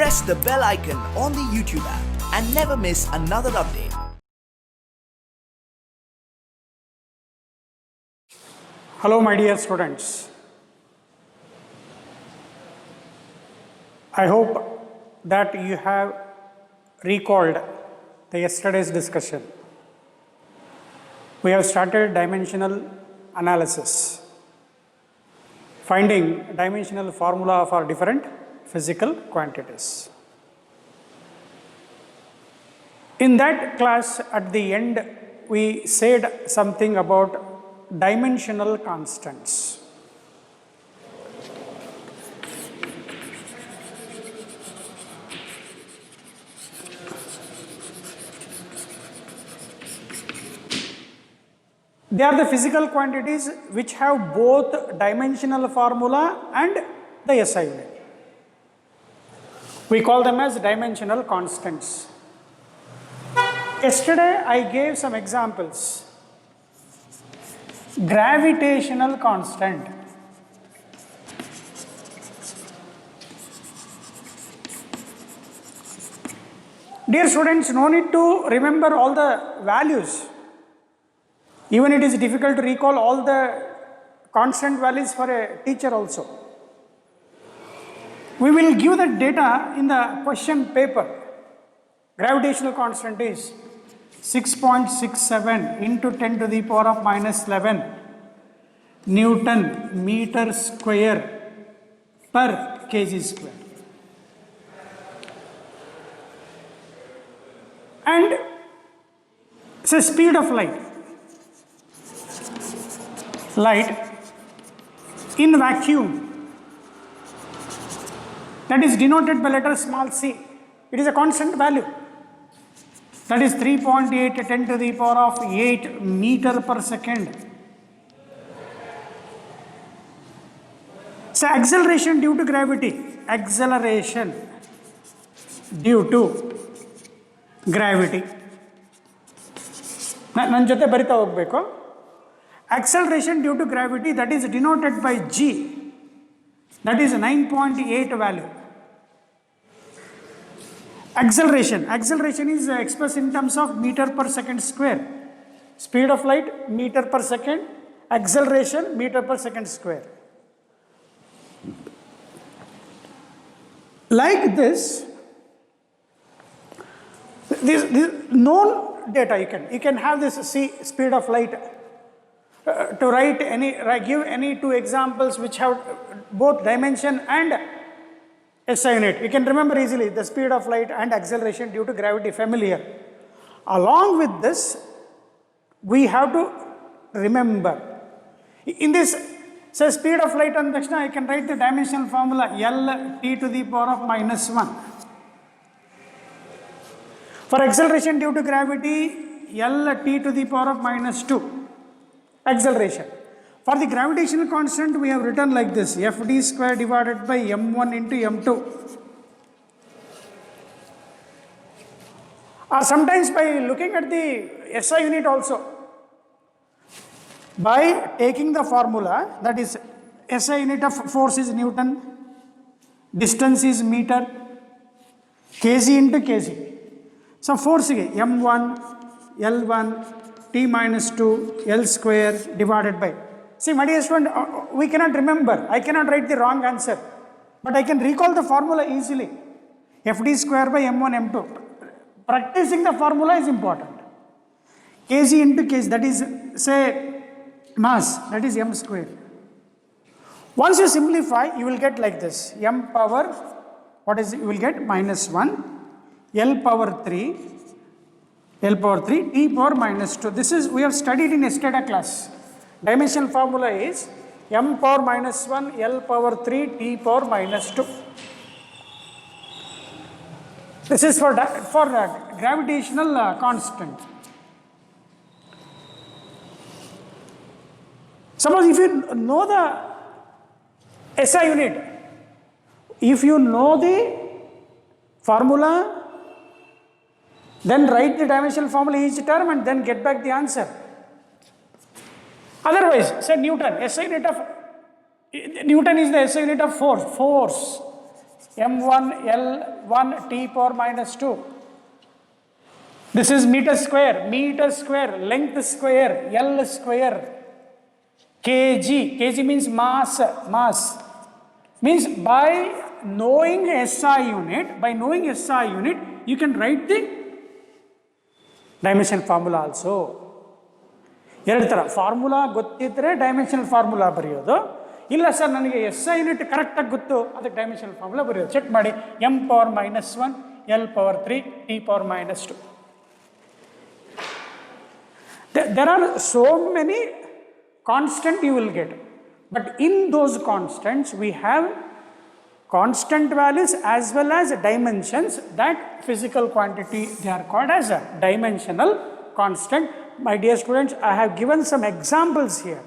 press the bell icon on the YouTube app and never miss another update. Hello my dear students. I hope that you have recalled the yesterday's discussion. We have started dimensional analysis, finding dimensional formula for different physical quantities. In that class, at the end, we said something about dimensional constants. They are the physical quantities which have both dimensional formula and the SI unit. We call them as dimensional constants. Yesterday I gave some examples. Gravitational constant. Dear students, no need to remember all the values. Even it is difficult to recall all the constant values for a teacher also. We will give the data in the question paper. Gravitational constant is 6.67 into 10 to the power of minus 11 Newton meter square per kg square. And it's a speed of light. Light in vacuum, that is denoted by letter small c. It is a constant value. That is 3.8 10 to the power of 8 meter per second. So acceleration due to gravity. Acceleration due to gravity. ನನ್ನ ಜೊತೆ ಬರಿತಾ ಹೋಗಬೇಕು. Acceleration due to gravity, that is denoted by g, that is 9.8 value. Acceleration is expressed in terms of meter per second square. Speed of light meter per second, acceleration meter per second square. Like this known data, you can have this speed of light. To write give any two examples which have both dimension and SI unit. You can remember easily the speed of light and acceleration due to gravity, familiar. Along with this, we have to remember. In this, say speed of light and I can write the dimensional formula L t to the power of minus 1. For acceleration due to gravity, L t to the power of minus 2. Acceleration. For the gravitational constant, we have written like this, Fd square divided by m1 into m2. Or sometimes by looking at the SI unit also, by taking the formula, that is SI unit of force is Newton, distance is meter, kg into kg. So force m1, L1, T minus 2 L square divided by. See my dear student, we cannot remember. I cannot write the wrong answer. But I can recall the formula easily. Fd square by m1 m2. Practicing the formula is important. Kg into kg, that is say mass, that is m square. Once you simplify, you will get like this. M power, you will get minus 1, L power 3, T power minus 2. This is, we have studied in yesterday class. Dimensional formula is M power minus 1, L power 3, T power minus 2. This is for gravitational constant. Suppose if you know the SI unit, if you know the formula, then write the dimensional formula each term and then get back the answer. Otherwise, say Newton, SI unit of Newton is the SI unit of force. m1 L1 t power minus 2. This is meter square, length square, L square, kg means mass. Means by knowing SI unit, you can write the dimension formula also. ಎರಡು ಥರ formula ಗೊತ್ತಿದ್ದರೆ dimensional formula ಬರೆಯೋದು, ಇಲ್ಲ sir ನನಗೆ SI unit ಕರೆಕ್ಟಾಗಿ ಗೊತ್ತು ಅದಕ್ಕೆ dimensional formula ಬರೆಯೋದು. ಚೆಕ್ ಮಾಡಿ, m power minus 1 L power 3 t power minus 2. There are so many constants you will get, but in those constants we have constant values as well as dimensions. That physical quantity, they are called as a dimensional constant. My dear students, I have given some examples here,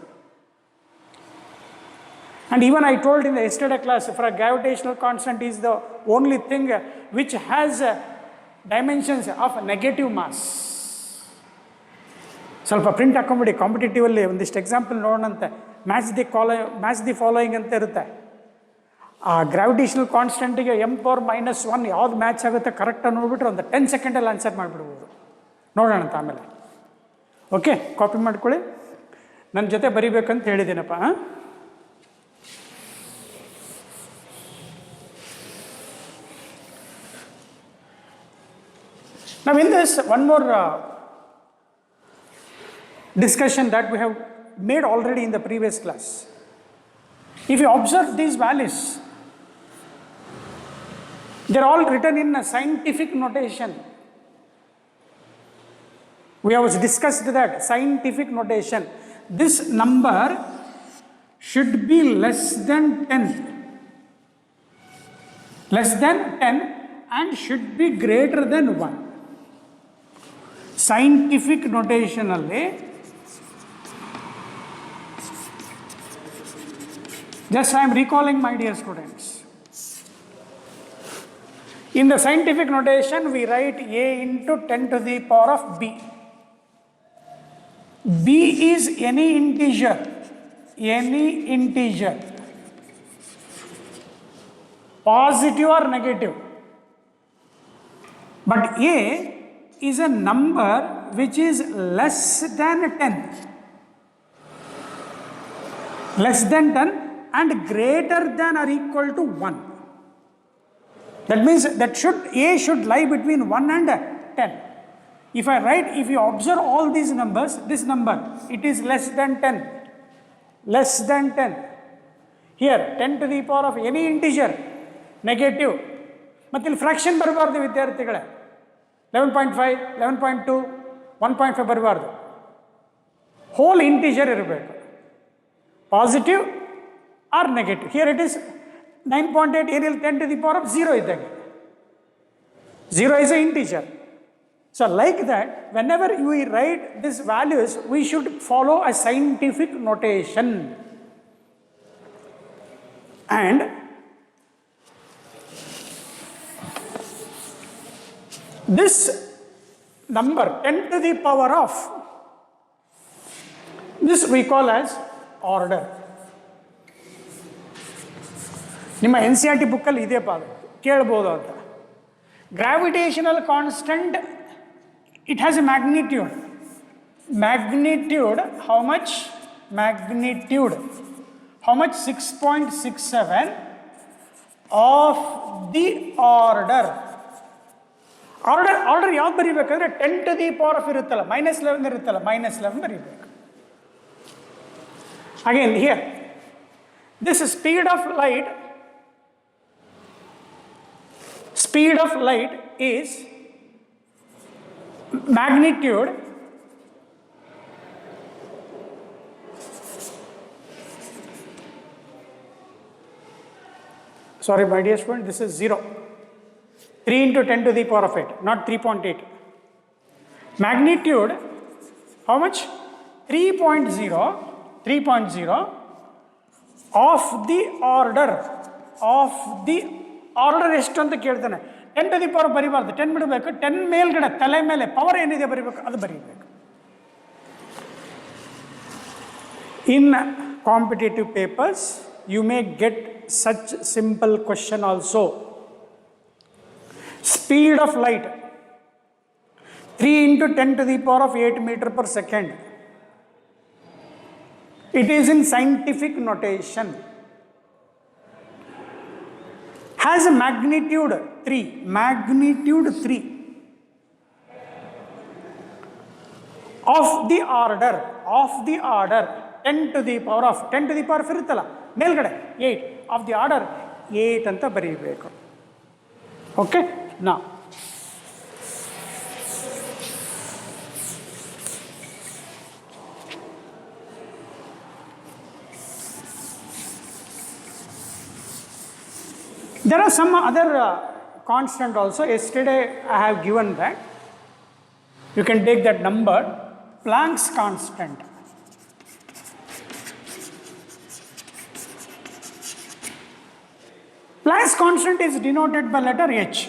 and even I told in the yesterday class, for a gravitational constant is the only thing which has dimensions of negative mass. ಸ್ವಲ್ಪ print ಹಾಕೊಂಬಿಡಿ, ಕಾಂಪಿಟೇಟಿವಲ್ಲಿ ಒಂದಿಷ್ಟು example ನೋಡೋಣಂತೆ. Match the following ಅಂತ ಇರುತ್ತೆ. ಆ gravitational ಕಾನ್ಸ್ಟೆಂಟಿಗೆ m power minus 1 ಯಾವ್ದು match ಆಗುತ್ತೆ ಕರೆಕ್ಟಾಗಿ ನೋಡ್ಬಿಟ್ರೆ ಒಂದು 10 ಸೆಕೆಂಡಲ್ಲಿ answer ಮಾಡಿಬಿಡ್ಬೋದು. ನೋಡೋಣ ಅಂತ ಆಮೇಲೆ. ಓಕೆ, ಕಾಪಿ ಮಾಡ್ಕೊಳ್ಳಿ, ನನ್ನ ಜೊತೆ ಬರಿಬೇಕಂತ ಹೇಳಿದ್ದೀನಪ್ಪ. Now in this, one more discussion that we have made already in the previous class. If you observe these values, they are all written in a scientific notation. We have discussed that scientific notation. This number should be less than 10, and should be greater than 1. Scientific notation alli, just I am recalling, my dear students. In the scientific notation, we write a into 10 to the power of b. B is any integer, positive or negative. But a is a number which is less than 10, and greater than or equal to 1. That means that a should lie between 1 and 10. If you observe all these numbers, this number, it is less than 10. Here, 10 to the power of any integer, negative. But the fraction ಬರಬಾರ್ದು ವಿದ್ಯಾರ್ಥಿಗಳೇ. 11.5, 11.2, 1.5 ಬರಬಾರ್ದು. Whole integer ಇರಬೇಕು. Positive or negative. Here it is 9.8, here 10 to the power of 0 ಇದ್ದಂಗೆ. 0 is an integer. So like that, whenever we write these values, we should follow a scientific notation. And this number 10 to the power of, this we call as order. ನಿಮ್ಮ NCERT ಬುಕ್ಕಲ್ಲಿ ಇದೆಯಪ್ಪ, ಅದು ಕೇಳ್ಬೋದು ಅಂತ. Gravitational constant, it has a magnitude. How much? 6.67 of the order. Order ಯಾವ್ದು ಬರೀಬೇಕಂದ್ರೆ 10 to the power of ಇರುತ್ತಲ್ಲ, -11 ಇರುತ್ತಲ್ಲ, -11 ಬರೀಬೇಕು. Again here, this speed of light is magnitude sorry my dear student, this is 0. 3 into 10 to the power of 8, not 3.8. Magnitude, how much? 3.0 of the order. ಎಷ್ಟು ಅಂತ ಕೇಳ್ತಾನೆ. 10 to the power ಬರೀಬಾರ್ದು, 10 ಬಿಡಬೇಕು. 10 ಮೇಲ್ಗಡೆ ತಲೆ ಮೇಲೆ ಪವರ್ ಏನಿದೆ ಬರೀಬೇಕು, ಅದು ಬರೀಬೇಕು. In competitive papers, you may get such simple question also. Speed of light 3 into 10 to the power of 8 meter per second. It is in scientific notation. Has a magnitude 3. Magnitude 3 of the order 10 to the power of 10 to the power ಇರುತ್ತಲ್ಲ ಮೇಲ್ಗಡೆ 8 of the order 8 ಅಂತ ಬರೀಬೇಕು. Okay, ನಾ there are some other constant also. Yesterday I have given that. You can take that number, Planck's constant. Planck's constant is denoted by letter H.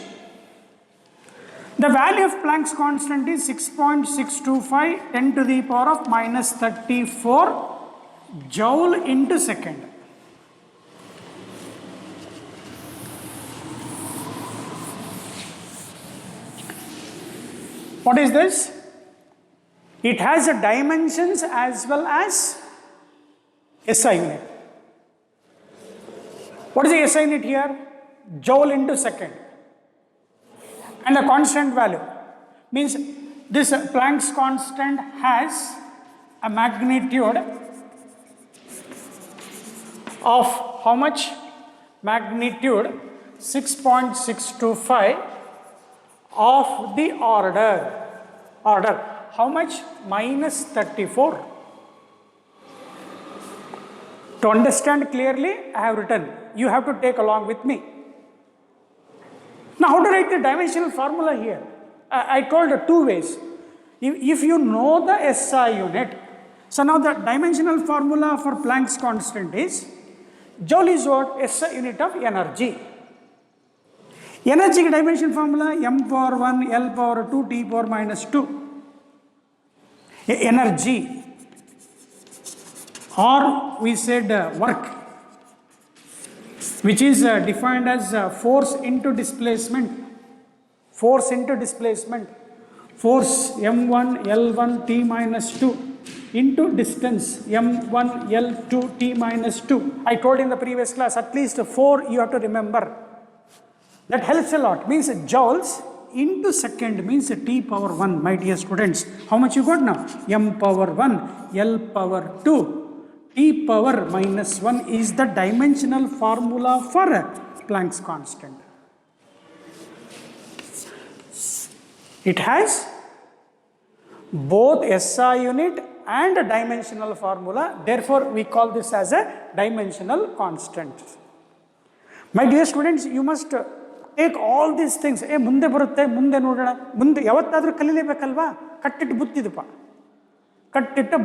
The value of Planck's constant is 6.625 10 to the power of minus 34 joule into second. What is this? It has a dimensions as well as SI unit. What is the SI unit here? Joule into second. And the constant value means this Planck's constant has a magnitude of how much? Magnitude 6.625 of the order. How much? Minus 34. To understand clearly, I have written. You have to take along with me. Now, how to write the dimensional formula here? I told two ways. If you know the SI unit, so now the dimensional formula for Planck's constant is joule is what? SI unit of energy. Energy dimension formula m power 1 L power 2 T power minus 2. Energy, or we said work, which is defined as force into displacement. Force m1 L1 T minus 2 into distance m1 L2 T minus 2. I told in the previous class at least 4 you have to remember. That helps a lot. Means joules into second means T power 1, my dear students. How much you got now? M power 1, L power 2, T power minus 1 is the dimensional formula for Planck's constant. It has both SI unit and a dimensional formula. Therefore, we call this as a dimensional constant. My dear students, you must take all these things. ಮುಂದೆ ಬರುತ್ತೆ, ಮುಂದೆ ನೋಡೋಣ, ಮುಂದೆ ಯಾವತ್ತಾದರೂ ಕಲೀಲೇಬೇಕಲ್ವಾ? ಕಟ್ಟಿಟ್ಟ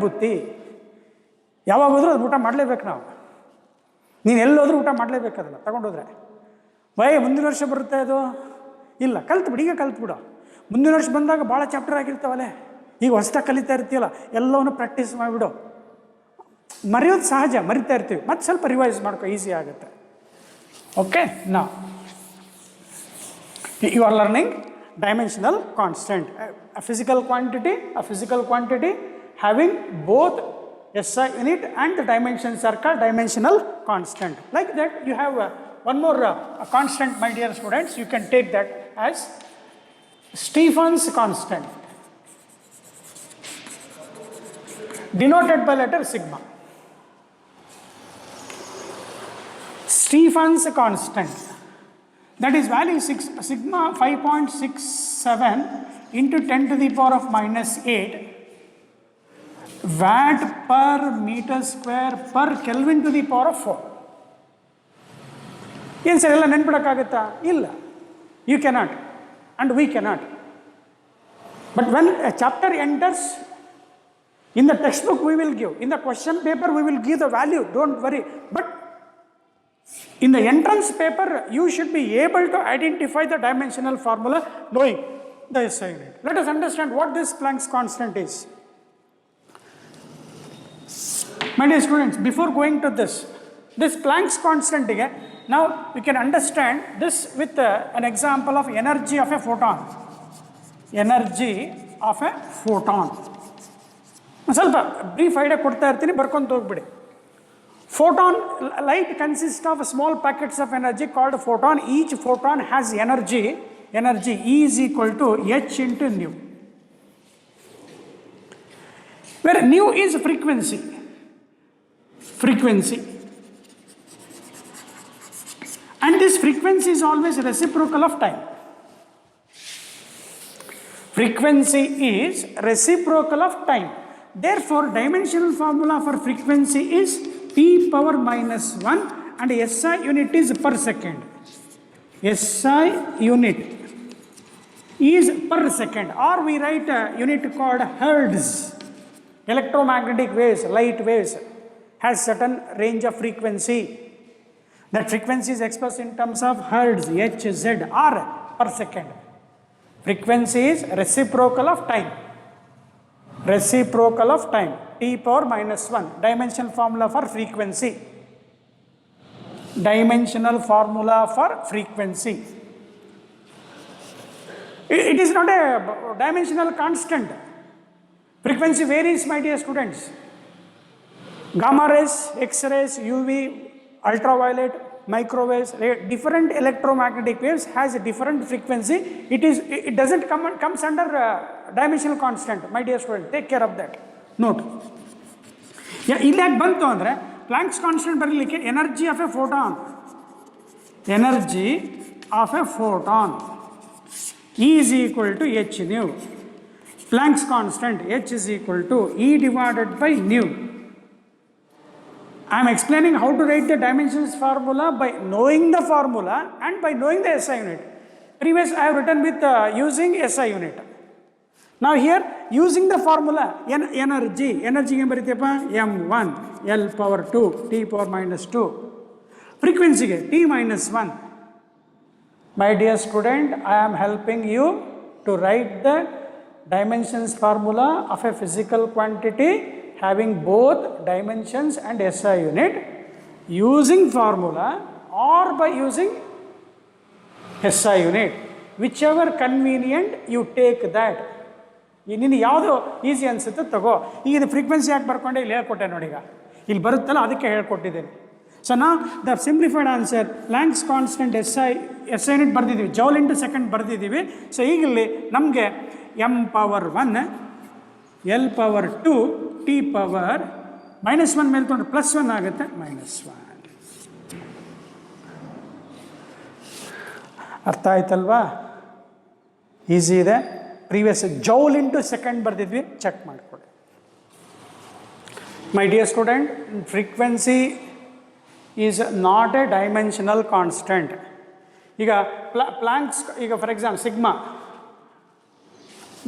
ಬುತ್ತಿ ಯಾವಾಗ ಹೋದ್ರೂ ಅದು ಊಟ ಮಾಡಲೇಬೇಕು. ನಾವು ನೀನು ಎಲ್ಲೋದ್ರೂ ಊಟ ಮಾಡಲೇಬೇಕದಲ್ಲ ತಗೊಂಡೋದ್ರೆ. ಮುಂದಿನ ವರ್ಷ ಬರುತ್ತೆ ಅದು ಇಲ್ಲ, ಕಲ್ತ್ಬಿಡು, ಈಗ ಕಲ್ತ್ಬಿಡು. ಮುಂದಿನ ವರ್ಷ ಬಂದಾಗ ಭಾಳ ಚಾಪ್ಟರ್ ಆಗಿರ್ತಾವಲ್ಲೇ, ಈಗ ಹೊಸ್ದಾಗಿ ಕಲಿತಾ ಇರ್ತೀವಲ್ಲ, ಎಲ್ಲವನ್ನೂ ಪ್ರಾಕ್ಟೀಸ್ ಮಾಡಿಬಿಡು. ಮರೆಯೋದು ಸಹಜ, ಮರಿತಾ ಇರ್ತೀವಿ, ಮತ್ತೆ ಸ್ವಲ್ಪ ರಿವೈಸ್ ಮಾಡ್ಕೊ, ಈಸಿ ಆಗುತ್ತೆ. ಓಕೆ, ನಾ you are learning dimensional constant, a physical quantity having both SI unit and the dimensions are called dimensional constant. Like that, you have one more constant, my dear students. You can take that as Stephen's constant, denoted by letter sigma. Stephen's constant, that is value sigma 5.67 into 10 to the power of minus 8 watt per meter square per Kelvin to the power of 4. ಏನು sir, ಎಲ್ಲ ನೆನ್ಪಿಡೋಕ್ಕಾಗುತ್ತಾ? ಇಲ್ಲ, you cannot and we cannot. But when a chapter enters, in the textbook we will give, in the question paper we will give the value, don't worry. But in the entrance paper, you should be able to identify the dimensional formula knowing the SI unit. Let us understand what this Planck's constant is. My dear students, before going to this Planck's constant, Now we can understand this with an example of energy of a photon. Energy of a photon. ಸ್ವಲ್ಪ brief idea ಕೊಡ್ತಾ ಇರ್ತೀನಿ, ಬರ್ಕೊಂಡು ಹೋಗ್ಬಿಡಿ. Photon, light consists of small packets of energy called photon. Each photon has energy. Energy E is equal to h into nu, where nu is frequency. And this frequency is always reciprocal of time. Frequency is reciprocal of time. Therefore, dimensional formula for frequency is p power minus 1 and SI unit is per second. SI unit is per second, or we write a unit called hertz. Electromagnetic waves, light waves, has certain range of frequency. That frequency is expressed in terms of hertz, Hz, or per second. Frequency is reciprocal of time. Reciprocal of time, t power minus 1. Dimensional formula for frequency. Dimensional formula for frequency. It is not a dimensional constant. Frequency varies, my dear students. Gamma rays, X-rays, UV, ultraviolet, microwaves, different electromagnetic waves has a different frequency. It doesn't comes under dimensional constant, my dear student. Take care of that. Note. ಇಲ್ಲಿ ಯಾಕೆ ಬಂತು ಅಂದರೆ planks constant ಬರಲಿಕ್ಕೆ energy of A photon. Energy of A photon E is equal to h nu. Planck's constant h is equal to E divided by nu. I am explaining how to write the dimensions formula by knowing the formula and by knowing the SI unit. Previous I have written with using SI unit. Now here using the formula energy ಏನು ಬರೀತೀಯಪ್ಪ m1 L power 2 t power minus 2. Frequency t minus 1. My dear student, I am helping you to write the dimensions formula of a physical quantity having both dimensions and SI unit using formula or by using SI unit. Whichever convenient, you take that. ನೀನು ಯಾವುದು easy ಅನಿಸುತ್ತೆ ತಗೋ. ಈಗ ಇದು frequency ಯಾಕೆ ಬರ್ಕೊಂಡೆ ಇಲ್ಲಿ ಹೇಳ್ಕೊಟ್ಟೆ ನೋಡಿ, ಈಗ ಇಲ್ಲಿ ಬರುತ್ತಲ್ಲ ಅದಕ್ಕೆ ಹೇಳ್ಕೊಟ್ಟಿದ್ದೀನಿ. ಸೊ ನಾ the simplified answer Planck's constant SI unit ಬರೆದಿದ್ದೀವಿ, ಜೌಲ್ ಇಂಟು ಸೆಕೆಂಡ್ ಬರೆದಿದ್ದೀವಿ. ಸೊ ಈಗ ಇಲ್ಲಿ ನಮಗೆ m power 1 L power 2 t power minus 1 ಮೇಲೆ ತೊಗೊಂಡ್ರೆ ಪ್ಲಸ್ 1 ಆಗುತ್ತೆ, -1. ಅರ್ಥ ಆಯ್ತಲ್ವಾ? ಈಸಿ ಇದೆ. ಪ್ರೀವಿಯಸ್ ಜೌಲ್ ಇಂಟು ಸೆಕೆಂಡ್ ಬರೆದಿದ್ವಿ, ಚೆಕ್ ಮಾಡಿಕೊಡಿ. My dear student, frequency is not a dimensional constant. ಈಗ ಪ್ಲಾಂಕ್ಸ್, ಈಗ for example sigma,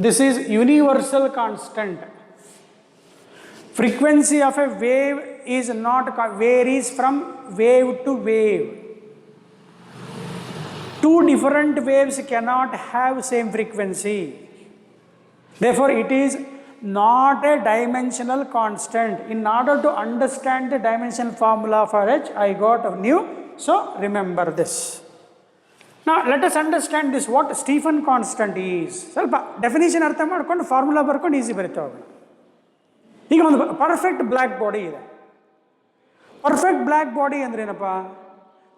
this is universal constant. Frequency of a wave is not varies from wave to wave. Two different waves cannot have same frequency. Therefore it is not a dimensional constant. In order to understand the dimensional formula for H, I got nu. So remember this. Now let us understand this, what Stephen constant is. ಸ್ವಲ್ಪ definition ಅರ್ಥ ಮಾಡ್ಕೊಂಡು formula ಬರ್ಕೊಂಡು easy ಬರೀತಾ ಹೋಗೋಣ. ಈಗ ಒಂದು perfect black body ಇದೆ. Perfect black body ಅಂದ್ರೆ ಏನಪ್ಪ?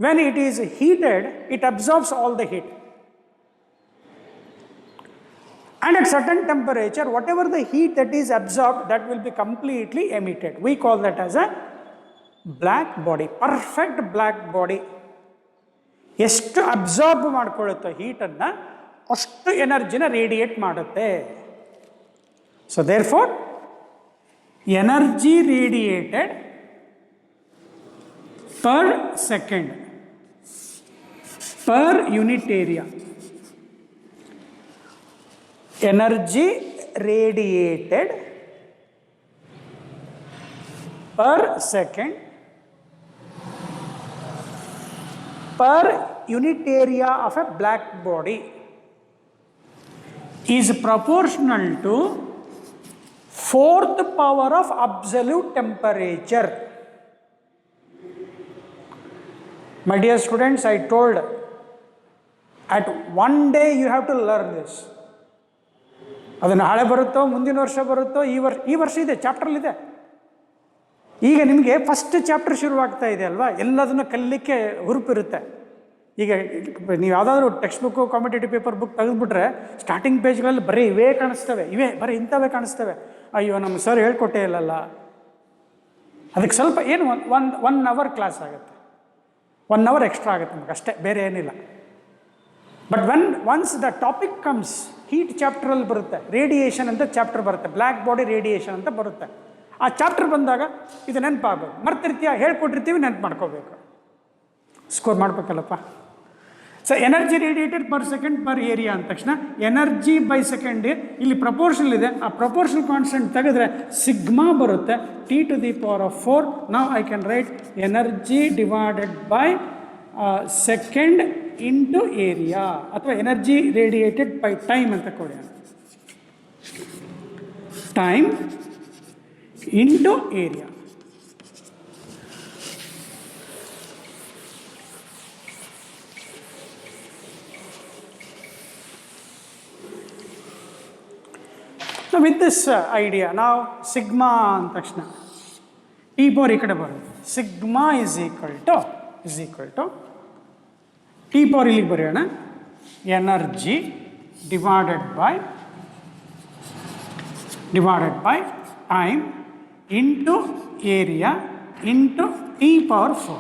When it is heated, it absorbs all the heat. And at certain temperature, whatever the heat that is absorbed, that will be completely emitted. We call that as a black body, perfect black body. ಎಷ್ಟು absorb ಮಾಡ್ಕೊಳ್ಳುತ್ತೋ ಹೀಟನ್ನು ಅಷ್ಟು ಎನರ್ಜಿನ radiate ಮಾಡುತ್ತೆ. So therefore energy radiated per second per unit area. Energy radiated per second per unit area of a black body is proportional to 4th power of absolute temperature. My dear students, I told at one day you have to learn this. ಅದು ನಾಳೆ ಬರುತ್ತೋ ಮುಂದಿನ ವರ್ಷ ಬರುತ್ತೋ ಈ ವರ್ಷ ಇದೆ, ಚಾಪ್ಟ್ರಲ್ಲಿದೆ. ಈಗ ನಿಮಗೆ ಫಸ್ಟ್ ಚಾಪ್ಟರ್ ಶುರುವಾಗ್ತಾ ಇದೆ ಅಲ್ವಾ, ಎಲ್ಲದನ್ನು ಕಲಿಲಿಕ್ಕೆ ಹುರುಪಿರುತ್ತೆ. ಈಗ ನೀವು ಯಾವುದಾದ್ರೂ text book competitive paper book ತೆಗೆದುಬಿಟ್ರೆ ಸ್ಟಾರ್ಟಿಂಗ್ ಪೇಜ್ಗಳಲ್ಲಿ ಬರೀ ಇವೇ ಕಾಣಿಸ್ತವೆ, ಬರೀ ಇಂಥವೇ ಕಾಣಿಸ್ತವೆ. ಅಯ್ಯೋ ನಮ್ಮ ಸರ್ ಹೇಳ್ಕೊಟ್ಟೇ ಇಲ್ಲಲ್ಲ. ಅದಕ್ಕೆ ಸ್ವಲ್ಪ ಏನು ಒನ್ ಅವರ್ ಕ್ಲಾಸ್ ಆಗುತ್ತೆ, 1 hour ಎಕ್ಸ್ಟ್ರಾ ಆಗುತ್ತೆ ನಮಗೆ ಅಷ್ಟೇ, ಬೇರೆ ಏನಿಲ್ಲ. But once the topic comes, heat ಚಾಪ್ಟ್ರಲ್ಲಿ ಬರುತ್ತೆ, ರೇಡಿಯೇಷನ್ ಅಂತ ಚಾಪ್ಟರ್ ಬರುತ್ತೆ, ಬ್ಲ್ಯಾಕ್ ಬಾಡಿ ರೇಡಿಯೇಷನ್ ಅಂತ ಬರುತ್ತೆ. ಆ ಚಾಪ್ಟರ್ ಬಂದಾಗ ಇದು ನೆನಪಾಗಬೇಕು. ಮರ್ತಿರ್ತೀಯ, ಹೇಳ್ಕೊಟ್ಟಿರ್ತೀವಿ, ನೆನಪು ಮಾಡ್ಕೋಬೇಕು, ಸ್ಕೋರ್ ಮಾಡಬೇಕಲ್ಲಪ್ಪ. So energy radiated per second per area ಅಂದ ತಕ್ಷಣ ಎನರ್ಜಿ ಬೈ ಸೆಕೆಂಡ್ ಇಲ್ಲಿ ಪ್ರಪೋರ್ಷನಲ್ ಇದೆ. ಆ ಪ್ರಪೋರ್ಷನಲ್ ಕಾನ್ಸ್ಟೆಂಟ್ ತೆಗೆದ್ರೆ ಸಿಗ್ಮಾ ಬರುತ್ತೆ, T⁴. ನಾವು I can write energy divided by second into area, ಅಥವಾ ಎನರ್ಜಿ ರೇಡಿಯೇಟೆಡ್ ಬೈ ಟೈಮ್ ಅಂತ ಕೊಡಿ. Time into area. With this idea ನಾವು ಸಿಗ್ಮಾ ಅಂದ ತಕ್ಷಣ T⁴ ಈ ಕಡೆ ಬರುತ್ತೆ. Sigma is equal to T⁴ ಇಲ್ಲಿಗೆ ಬರೆಯೋಣ, energy divided by time into area into T⁴.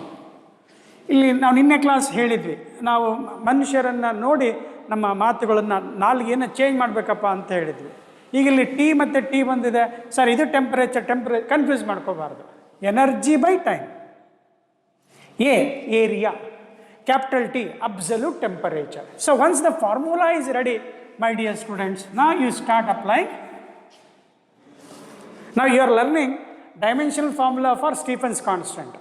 ಇಲ್ಲಿ ನಾವು ನಿನ್ನೆ ಕ್ಲಾಸ್ ಹೇಳಿದ್ವಿ, ನಾವು ಮನುಷ್ಯರನ್ನು ನೋಡಿ ನಮ್ಮ ಮಾತುಗಳನ್ನು ನಾಲ್ಗೆಯನ್ನು ಚೇಂಜ್ ಮಾಡಬೇಕಪ್ಪ ಅಂತ ಹೇಳಿದ್ವಿ. ಈಗ ಇಲ್ಲಿ ಟಿ ಮತ್ತು ಟಿ ಬಂದಿದೆ ಸರ್, ಇದು ಟೆಂಪರೇಚರ್ ಕನ್ಫ್ಯೂಸ್ ಮಾಡ್ಕೋಬಾರ್ದು. Energy by time, area, capital T absolute temperature. So once the formula is ready my dear students, now you start applying. Now you are learning dimensional formula for Stefan's constant.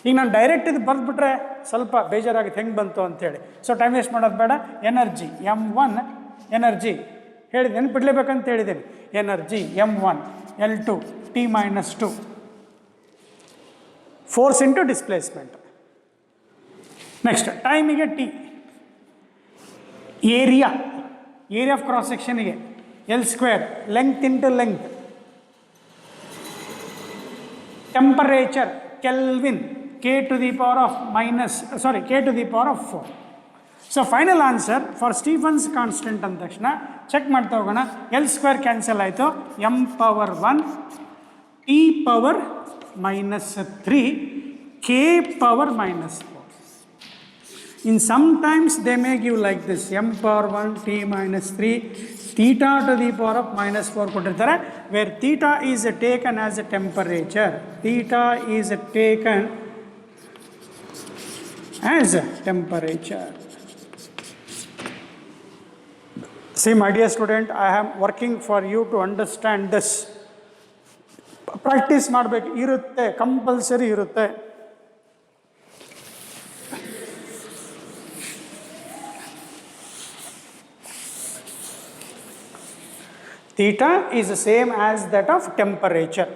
ಈಗ ನಾನು direct ಇದು ಬರೆದ್ಬಿಟ್ರೆ ಸ್ವಲ್ಪ ಬೇಜಾರಾಗುತ್ತೆ, ಹೆಂಗೆ ಬಂತು ಅಂತೇಳಿ. So time waste ಮಾಡೋದು ಬೇಡ. ಎನರ್ಜಿ M1 ಎನರ್ಜಿ ಹೇಳಿದೆ, ನೆನಪಿಡ್ಲೇಬೇಕಂತ ಹೇಳಿದ್ದೀನಿ. Energy M1 L2 T-2, force into displacement. Next ಟೈಮಿಗೆ T, ಏರಿಯಾ ಆಫ್ ಕ್ರಾಸ್ ಸೆಕ್ಷನಿಗೆ L², length into length. Temperature kelvin, K⁴ so final answer for Stefan's constant ಅಂದ ತಕ್ಷಣ check ಮಾಡ್ತಾ ಹೋಗೋಣ. L² ಕ್ಯಾನ್ಸಲ್ ಆಯಿತು, M⁴1 T⁻³ K⁻⁴. In sometimes they may give like this, M⁴1 T⁻³ θ⁴ ಕೊಟ್ಟಿರ್ತಾರೆ, where theta is taken as a temperature. Theta is taken as a temperature. See my dear student, I am working for you to understand this. Practice ಮಾಡಬೇಕು, ಇರುತ್ತೆ, compulsory ಇರುತ್ತೆ. Theta is the same as that of temperature.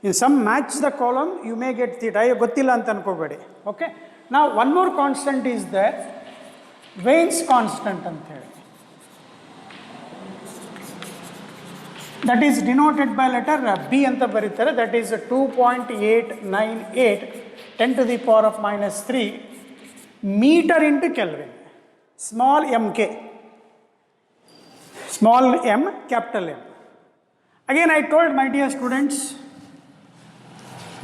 In some match the column, you may get theta. ಗೊತ್ತಿಲ್ಲ ಅಂತ ಅನ್ಕೋಬೇಡಿ. Okay. Now one more constant is there, Wein's constant ಅಂತ ಹೇಳಿ. That is denoted by letter B ಅಂತ ಬರೀತಾರೆ. That is 2.898 10⁻³ meter into Kelvin. Small mk. Small m, capital M. Again I told my dear students,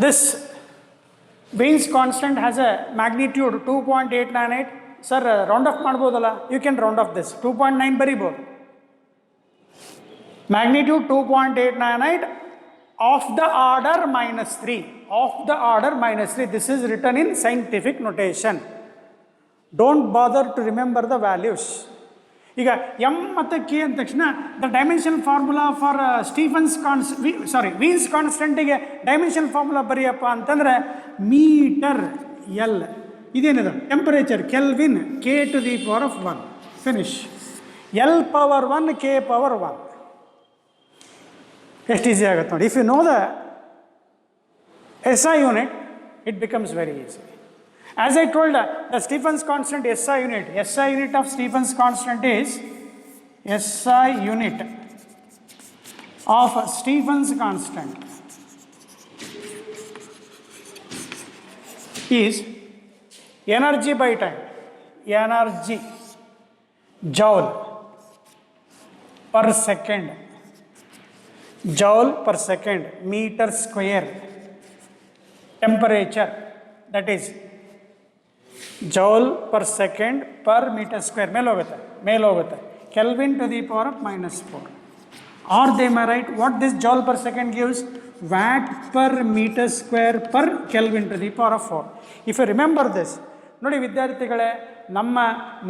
this Wein's constant has a magnitude 2.898. Sir, round off ಮಾಡ್ಬೋದಲ್ಲ? You can round off this. 2.9 ಬರೀಬೋದು. Magnitude 2.898 of the order -3. Of the order -3. This is written in scientific notation. Don't bother to remember the values. ಈಗ M ಮತ್ತು K ಅಂದ ತಕ್ಷಣ the dimension formula for Wien's ಕಾನ್ಸ್ಟೆಂಟಿಗೆ dimension formula ಬರೆಯಪ್ಪ ಅಂತಂದರೆ metre L, ಇದೇನಿದೆ temperature kelvin K⁴1. Finish. L⁴1 K⁴1. ಎಷ್ಟು easy ಆಗುತ್ತೆ ನೋಡಿ. If you know the SI unit, it becomes very easy. As I told, the Stefan's constant SI unit of Stefan's constant is SI unit of Stefan's constant is energy by time, energy, joule per second, joule per second, meter square, temperature, that is joule per second per meter square, mail hogutte, Kelvin to the power of -4. Or they may write what this joule per second gives, watt per meter square per Kelvin to the power of 4. If you remember this, ನೋಡಿ ವಿದ್ಯಾರ್ಥಿಗಳೇ,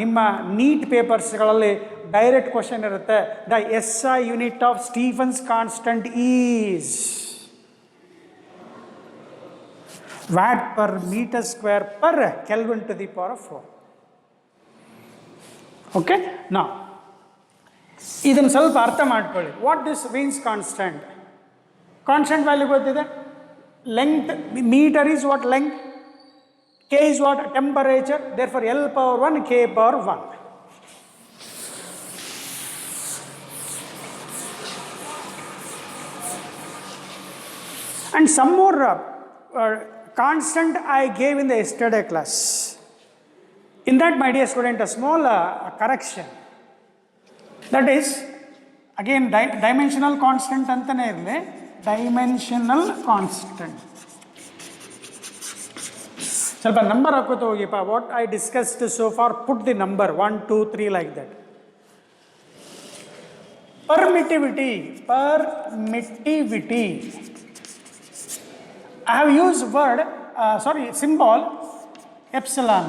ನಿಮ್ಮ NEET ಪೇಪರ್ಸ್ಗಳಲ್ಲಿ direct question ಇರುತ್ತೆ. The SI unit of Stefan's constant is watt per metre square per kelvin to the power of 4. Okay, ನಾ ಇದನ್ನು ಸ್ವಲ್ಪ ಅರ್ಥ ಮಾಡ್ಕೊಳ್ಳಿ. What this means constant value ಗೊತ್ತಿದೆ. Length, metre is what length, K is what? Temperature. Therefore, L power 1, K power 1. And some more constant I gave in the yesterday class. In that, my dear student, a small correction. That is, again, dimensional constant antane irle, dimensional constant. ಸ್ವಲ್ಪ number ಹಾಕೋತ ಹೋಗಿಪ್ಪ. What I discussed so far, put the number 1, 2, 3 like that. Permittivity. I have used symbol epsilon.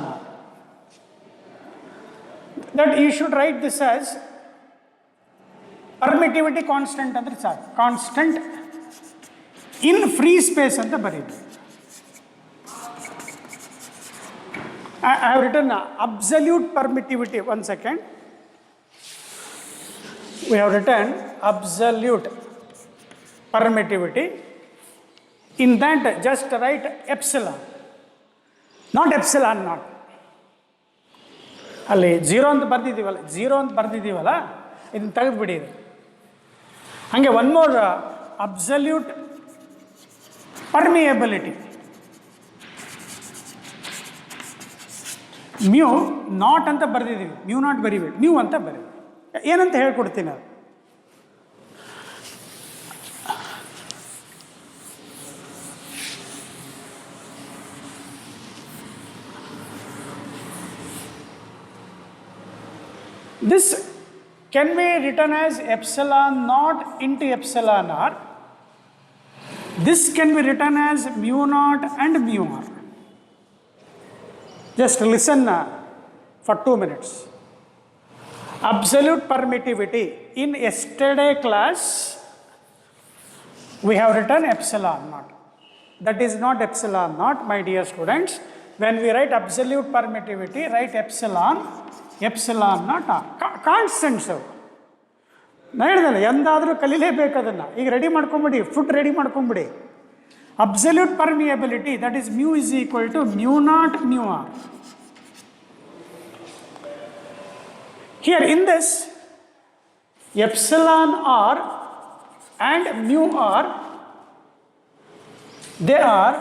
That you should write this as permittivity constant ಅಂದ್ರೆ ಸಾಕು. Constant ಇನ್ free space ಅಂತ ಬರೀಬೇಕು. I have written absolute permittivity. One second. We have written absolute permittivity. In that, just write epsilon, not epsilon naught. ಅಲ್ಲಿ 0 ಅಂತ ಬರ್ದಿದ್ದೀವಲ್ಲ, ಇದನ್ನು ತೆಗೆದುಬಿಡಿ. ಹಾಗೆ one more, absolute permeability. Mu naught ಅಂತ ಬರೆದಿದ್ದೀವಿ, mu naught ಬರೀಬೇಕು, mu ಅಂತ ಬರೀಬೇಕು. ಏನಂತ ಹೇಳ್ಕೊಡ್ತೀನಿ ಅದು. This can be written as epsilon naught into epsilon r. This can be written as mu naught and mu r. Just listen for 2 minutes. Absolute permittivity. In yesterday class, we have written epsilon naught. That is not epsilon naught, my dear students. When we write absolute permittivity, write epsilon naught r. Constants. ನಾನು ಹೇಳಿದಲ್ಲ, ಎಂದಾದರೂ ಕಲೀಲೇಬೇಕು ಅದನ್ನು. ಈಗ ready ಮಾಡ್ಕೊಂಬಿಡಿ, food ready ಮಾಡ್ಕೊಂಬಿಡಿ. Absolute permeability, that is mu is equal to mu naught mu r. Here in this, epsilon r and mu r, they are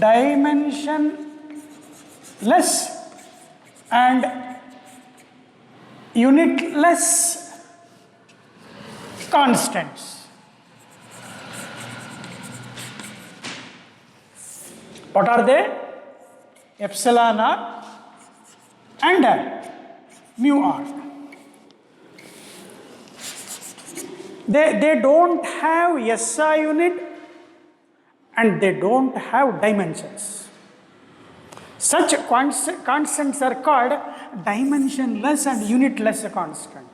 dimensionless and unitless constants. What are they? Epsilon r and mu r. They don't have SI unit and they don't have dimensions. Such constants are called dimensionless and unitless constant.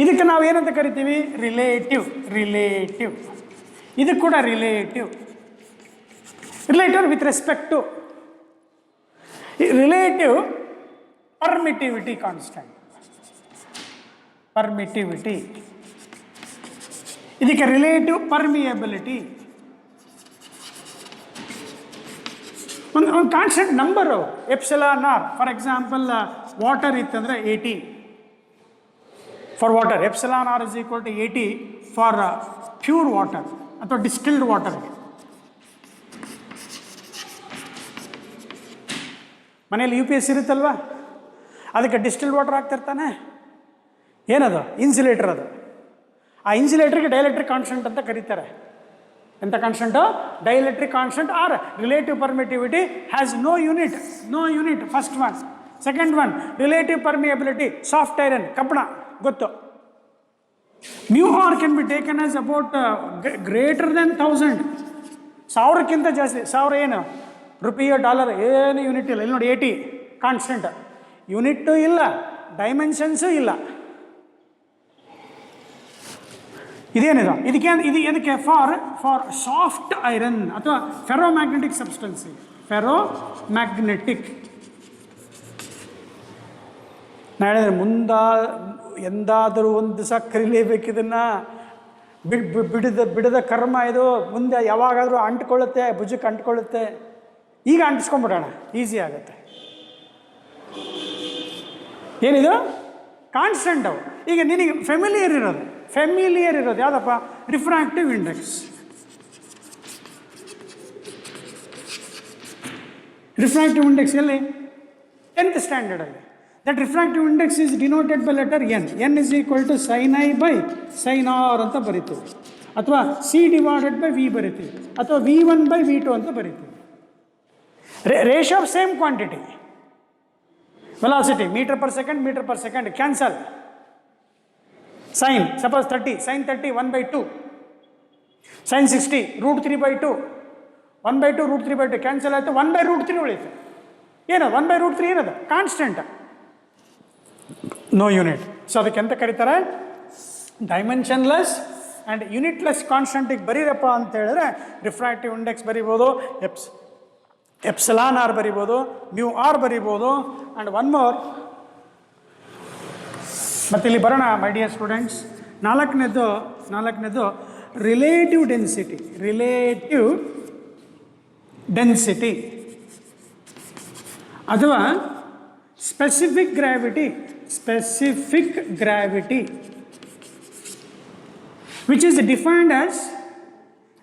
ಇದಕ್ಕೆ ನಾವು ಏನಂತ ಕರಿತೀವಿ? Relative. ಇದು ಕೂಡ relative with respect to relative permittivity constant. ಇದಕ್ಕೆ relative permeability. ಒಂದು constant number epsilon r. For example water ಇತ್ತಂದರೆ 80 for water, epsilon r is equal to 80 for pure water ಅಥವಾ ಡಿಸ್ಟಿಲ್ಡ್ ವಾಟರ್ಗೆ. ಮನೇಲಿ UPS ಇರುತ್ತಲ್ವ, ಅದಕ್ಕೆ ಡಿಸ್ಟಿಲ್ಡ್ ವಾಟರ್ ಹಾಕ್ತಿರ್ತಾನೆ. ಏನದು? ಇನ್ಸುಲೇಟರ್. ಅದು ಆ ಇನ್ಸುಲೇಟರ್ಗೆ ಡೈಎಲೆಕ್ಟ್ರಿಕ್ ಕಾನ್ಸ್ಟೆಂಟ್ ಅಂತ ಕರೀತಾರೆ. ಎಂಥ constant? Dielectric constant or relative permittivity has no unit. First one. Second one, relative permeability, soft iron, ಕಬ್ಬಣ ಗೊತ್ತು. Mu r can be taken as about greater than 1000, 1000ಕ್ಕಿಂತ ಜಾಸ್ತಿ. 1000 ಏನು? ರೂಪಾಯಿ, ಡಾಲರ್ ಏನು ಯೂನಿಟ್ ಇಲ್ಲ. ಇಲ್ಲಿ ನೋಡಿ 80 ಕಾನ್ಸ್ಟೆಂಟ್. ಯೂನಿಟ್ಟು ಇಲ್ಲ, ಡೈಮೆನ್ಷನ್ಸು ಇಲ್ಲ. ಇದೇನಿದು? ಇದಕ್ಕೆ ಫಾರ್ ಸಾಫ್ಟ್ ಐರನ್ ಅಥವಾ ಫೆರೋಮ್ಯಾಗ್ನೆಟಿಕ್ ಸಬ್ಸ್ಟೆನ್ಸ್. ಫೆರೋಮ್ಯಾಗ್ನೆಟಿಕ್. ನಾನು ಹೇಳಿದ್ರೆ ಎಂದಾದರೂ ಒಂದು ದಿವಸ ಕರೀಲೇಬೇಕಿದನ್ನು. ಬಿಡದ ಕರ್ಮ ಇದು. ಮುಂದೆ ಯಾವಾಗಾದರೂ ಅಂಟ್ಕೊಳ್ಳುತ್ತೆ, ಭುಜಕ್ಕೆ ಅಂಟ್ಕೊಳ್ಳುತ್ತೆ. ಈಗ ಅಂಟಿಸ್ಕೊಂಡ್ಬಿಡೋಣ, ಈಸಿ ಆಗುತ್ತೆ. ಏನಿದು? ಕಾನ್ಸ್ಟೆಂಟ್. ಅವು ಈಗ ನಿನಗೆ ಫೆಮಿಲಿಯರ್ ಇರೋದು ಯಾವುದಪ್ಪ? Refractive index. ರಿಫ್ರಾಕ್ಟಿವ್ ಇಂಡೆಕ್ಸ್ ಎಲ್ಲಿ? 10th ಸ್ಟ್ಯಾಂಡರ್ಡಲ್ಲಿ. That refractive index is denoted by letter n is equal to sin I by sin r ಅಂತ ಬರಿತೀವಿ, ಅಥವಾ C ಡಿವೈಡೆಡ್ ಬೈ V ಬರಿತೀವಿ, ಅಥವಾ V1 ಬೈ V2 ಅಂತ ಬರಿತೀವಿ. Ratio of same quantity. Velocity metre per second cancel. Sine suppose 30, sin 30 1/2, sin 60 √3/2, 1/2 √3/2 cancel ಆಯಿತು. 1/√3 ಉಳಿತು. ಏನು 1/√3? ಏನದು? Constant, no unit. ಸೊ ಅದಕ್ಕೆ ಎಂತ ಕರೀತಾರೆ? ಡೈಮೆನ್ಷನ್ಲೆಸ್ ಆ್ಯಂಡ್ ಯೂನಿಟ್ಲೆಸ್ ಕಾನ್ಸ್ಟೆಂಟಿಗೆ ಬರೀರಪ್ಪ ಅಂತ ಹೇಳಿದ್ರೆ ರಿಫ್ರಾಕ್ಟಿವ್ ಇಂಡೆಕ್ಸ್ ಬರಿಬೋದು, ಎಪ್ಸಿಲಾನ್ ಆರ್ ಬರಿಬೋದು, ಮ್ಯೂ ಆರ್ ಬರಿಬೋದು. ಆ್ಯಂಡ್ ಒನ್ ಮೋರ್, ಮತ್ತು ಇಲ್ಲಿ ಬರೋಣ ಮೈ ಡಿಯರ್ ಸ್ಟೂಡೆಂಟ್ಸ್. ನಾಲ್ಕನೇದು ರಿಲೇಟಿವ್ ಡೆನ್ಸಿಟಿ ಅಥವಾ specific gravity which is defined as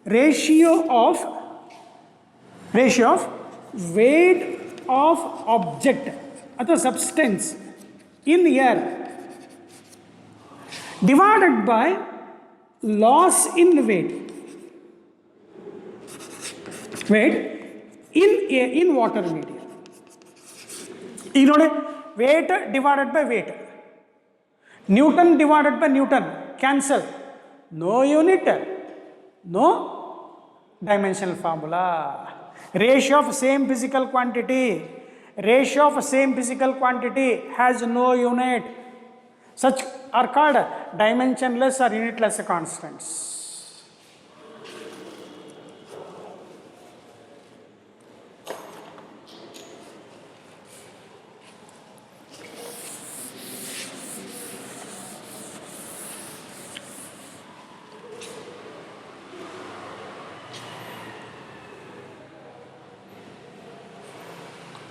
ratio of weight of object ಅಥವಾ substance in air divided by loss in weight in water medium. ಈಗ ನೋಡಿ, weight divided by weight, Newton divided by Newton, cancel. No unit, no dimensional formula. Ratio of same physical quantity has no unit. Such are called dimensionless or unitless constants.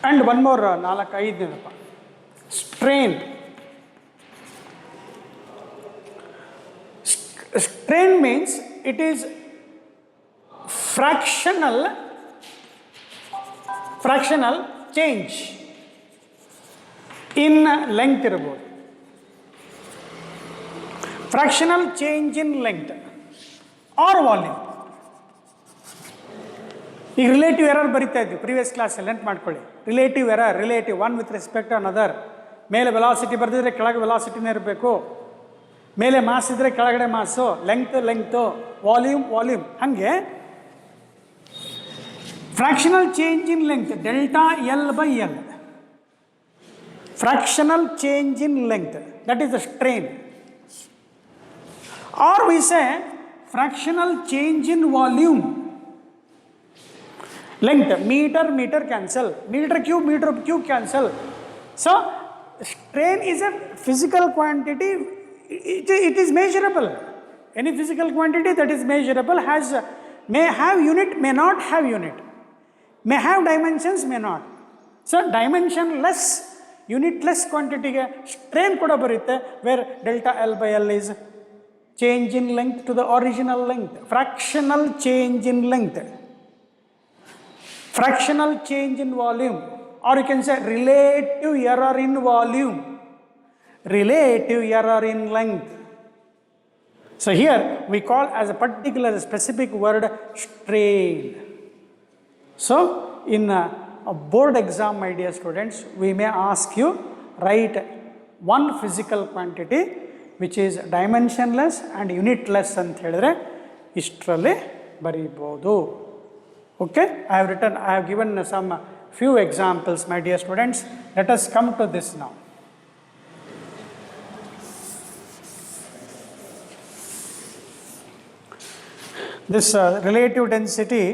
And one more, 4-5 strain. Strain means it is fractional change in length irabod. Fractional change in length or volume. ಈಗ relative error ಬರಿತಾ ಇದ್ವಿ previous ಕ್ಲಾಸಲ್ಲಿ, ನೆನ್ಪು ಮಾಡ್ಕೊಳ್ಳಿ. Relative error, relative one with respect to another. ಮೇಲೆ velocity ಬರೆದಿದ್ರೆ ಕೆಳಗೆ ವೆಲಾಸಿಟಿನೇ ಇರಬೇಕು, ಮೇಲೆ ಮಾಸ್ ಇದ್ದರೆ ಕೆಳಗಡೆ ಮಾಸು, ಲೆಂಗ್ತು, ವಾಲ್ಯೂಮ್. ಹಾಗೆ fractional change in length delta L/L. Fractional change in length, that is the strain. Or we say fractional change in volume. Length, meter cancel, meter cube cancel. So strain is a physical quantity. It is measurable. Any physical quantity that is measurable may have unit, may not have unit. may have dimensions, may not. So dimensionless, unitless quantity ge strain kuda barutte, where delta L by L is change in length to the original length, fractional change in length, fractional change in volume, or you can say relative error in volume, relative error in length. So here we call as a particular specific word strain. So in a board exam, my dear students, we may ask you write one physical quantity which is dimensionless and unitless ಅಂತ ಹೇಳಿದ್ರೆ ಇಷ್ಟರಲ್ಲಿ ಬರೀಬಹುದು. Okay, I have given some few examples, my dear students. Let us come to this now. This relative density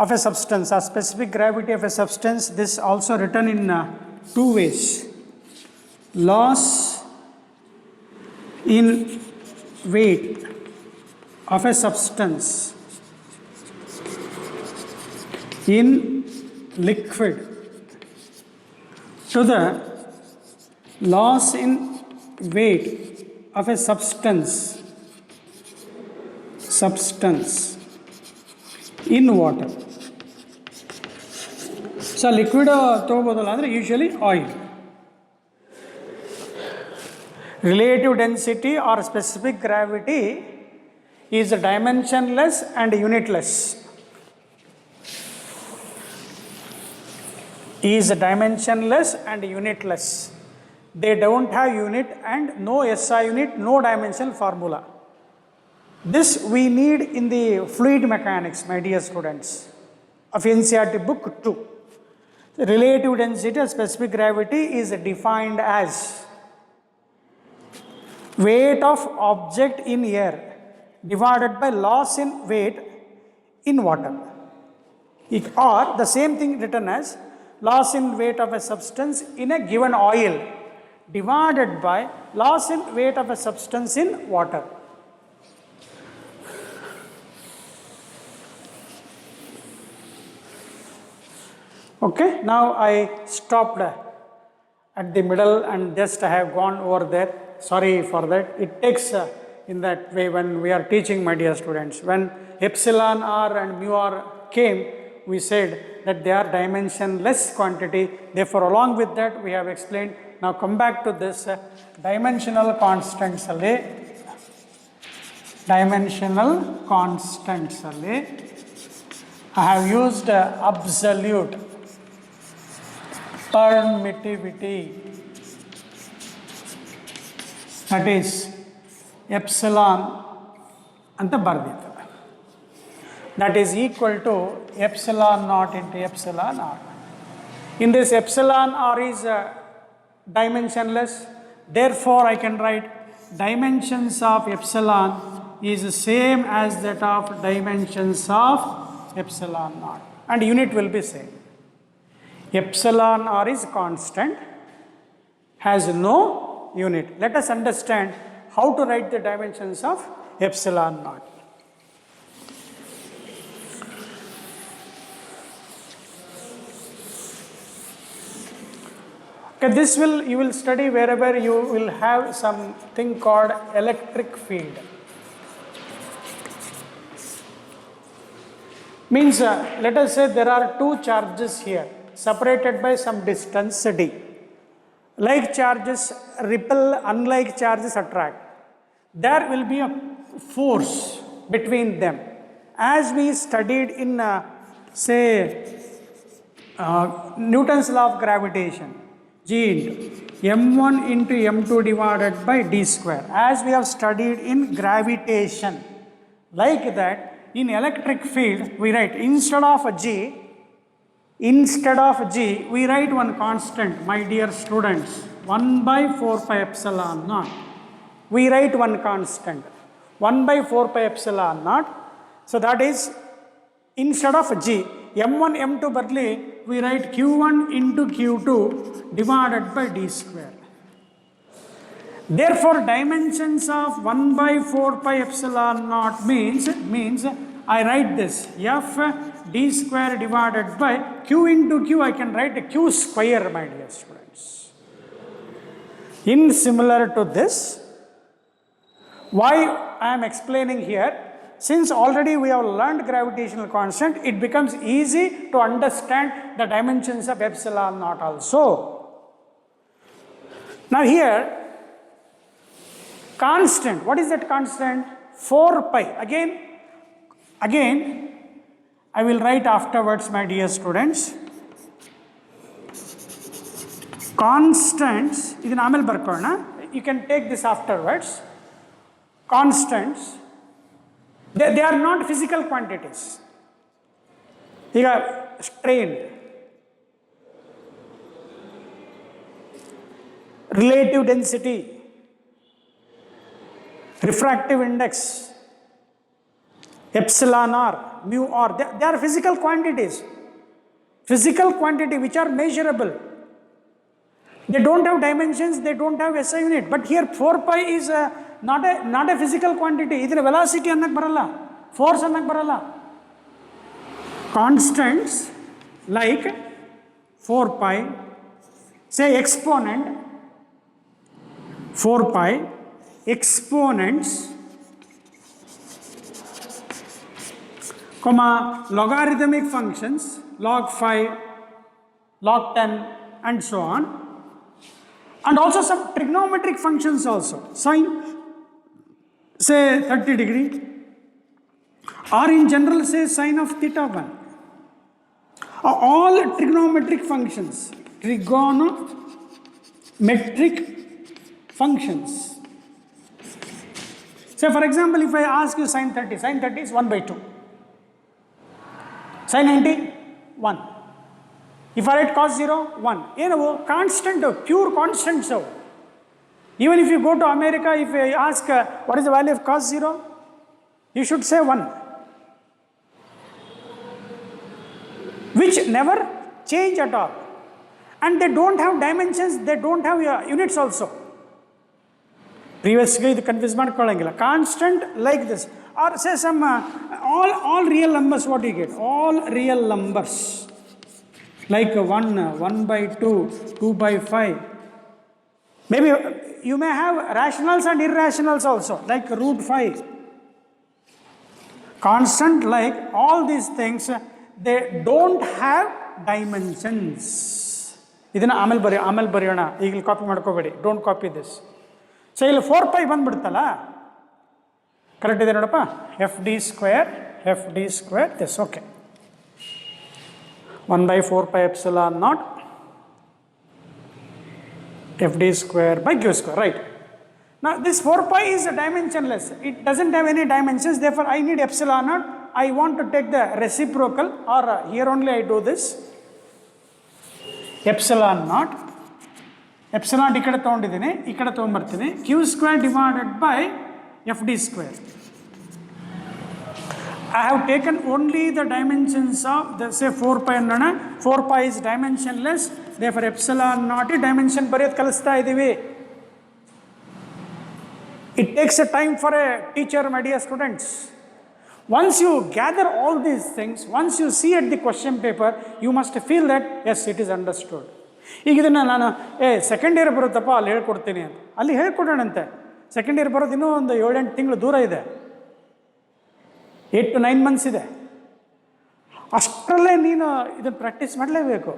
of a substance or specific gravity of a substance, this also written in two ways. Loss in weight of a substance in liquid to the loss in weight of a substance in water. So liquid ತಗೋಬೋದಲ್ಲ ಅಂದರೆ usually oil. Relative density or specific gravity is dimensionless and unitless. Is dimensionless and unitless. They don't have unit and no SI unit, no dimension formula. This we need in the fluid mechanics, my dear students, of NCERT book 2. The relative density of specific gravity is defined as weight of object in air divided by loss in weight in water. Or the same thing written as loss in weight of a substance in a given oil divided by loss in weight of a substance in water. Okay, now I stopped at the middle and just I have gone over there. Sorry for that. It takes in that way when we are teaching, my dear students. When epsilon r and mu r came, we said that they are dimensionless quantity. Therefore, along with that, we have explained. Now come back to this dimensional constants. Dimensional constants. I have used absolute permittivity, that is epsilon anta bardita, that is equal to epsilon naught into epsilon r. In this, epsilon r is dimensionless, therefore I can write dimensions of epsilon is the same as that of dimensions of epsilon naught, and unit will be same. Epsilon r is constant, has no unit. Let us understand how to write the dimensions of epsilon naught. Okay, this you will study wherever you will have something called electric field. Means let us say there are two charges here separated by some distance d. Like charges repel, unlike charges attract. There will be a force between them. As we studied in say Newton's law of gravitation, G into m1 into m2 divided by d square. As we have studied in gravitation, like that in electric field we write instead of G, we write one constant, my dear students, 1 by 4 pi epsilon naught. We write one constant, 1 by 4 pi epsilon naught. So that is instead of G, m1, m2 badli, we write q1 into q2 divided by d square. Therefore, dimensions of 1 by 4 pi epsilon naught means I write this, f d square divided by q into q, I can write q square, my dear students. In similar to this, why I am explaining here, since already we have learned gravitational constant, it becomes easy to understand the dimensions of epsilon naught also. Now here, constant, what is that constant? 4 pi. Again, I will write afterwards, my dear students. Constants, ಇದನ್ನ ಆಮೇಲೆ ಬರ್ಕೊಳ್ಳೋಣ. You can take this afterwards. Constants, they are not physical quantities. ಈಗ strain, relative density, refractive index, epsilon r, mu r, they are physical quantities. Physical quantity which are measurable. They don't have dimensions, they don't have SI unit. But here 4 pi is not a physical quantity. Idra velocity annak baralla, force annak baralla. Constants like 4 pi, say exponent 4 pi, exponents, comma logarithmic functions, log 5, log 10 and so on, and also some trigonometric functions also, sine say 30 degree, or in general say sine of theta 1, all trigonometric functions, trigonometric functions. Say for example, if I ask you sine 30 is 1 by 2. Sin 90, 1. If I write cos 0, 1. Constant, pure constant. So, even if you go to America, if I ask what is the value of cos 0, you should say 1. Which never change at all. And they don't have dimensions, they don't have units also. Previously, the confused constant like this. Or say some all real numbers, what do you get? All real numbers. Like 1 by 2, 2 by 5. Maybe you may have rationals and irrationals also, like root 5. Constant like all these things, they don't have dimensions. ಇದನ್ನ ಆಮೇಲೆ ಬರೆಯೋಣ, ಈಗಲೇ copy ಮಾಡ್ಕೋಬೇಡಿ, don't copy this. So ಇಲ್ಲಿ 4 pi ಬಂದ್ಬಿಡುತ್ತಲ್ಲ, correct ಇದೆ ನೋಡಪ್ಪ, F D square this, okay, 1 by 4 pi epsilon naught f d square by q square, right? Now this 4 pi is dimensionless, it doesn't have any dimensions, therefore I need epsilon naught. I want to take the reciprocal, or here only I do this, epsilon naught. Epsilon ಈ ಕಡೆ ತೊಗೊಂಡಿದ್ದೀನಿ, ಈ ಕಡೆ ತೊಗೊಂಡ್ಬರ್ತೀನಿ, q square divided by f d square. I have taken only the dimensions of the say 4 pi annona. 4 pi is dimensionless, therefore epsilon naught dimension bariyad kalista idivi. It takes a time for a teacher, my dear students. Once you gather all these things, once you see at the question paper, you must feel that yes, it is understood. ಈಗ ಇದನ್ನು ನಾನು second year ಬರುತ್ತಪ್ಪ ಅಲ್ಲಿ ಹೇಳ್ಕೊಡ್ತೀನಿ ಅಂತ, ಅಲ್ಲಿ ಹೇಳ್ಕೊಡೋಣಂತೆ. Second year ಬರೋದು ಇನ್ನೂ ಒಂದು 7-8 ತಿಂಗಳು ದೂರ ಇದೆ, 8 to 9 months ಇದೆ. ಅಷ್ಟರಲ್ಲೇ ನೀನು ಇದನ್ನು ಪ್ರಾಕ್ಟೀಸ್ ಮಾಡಲೇಬೇಕು.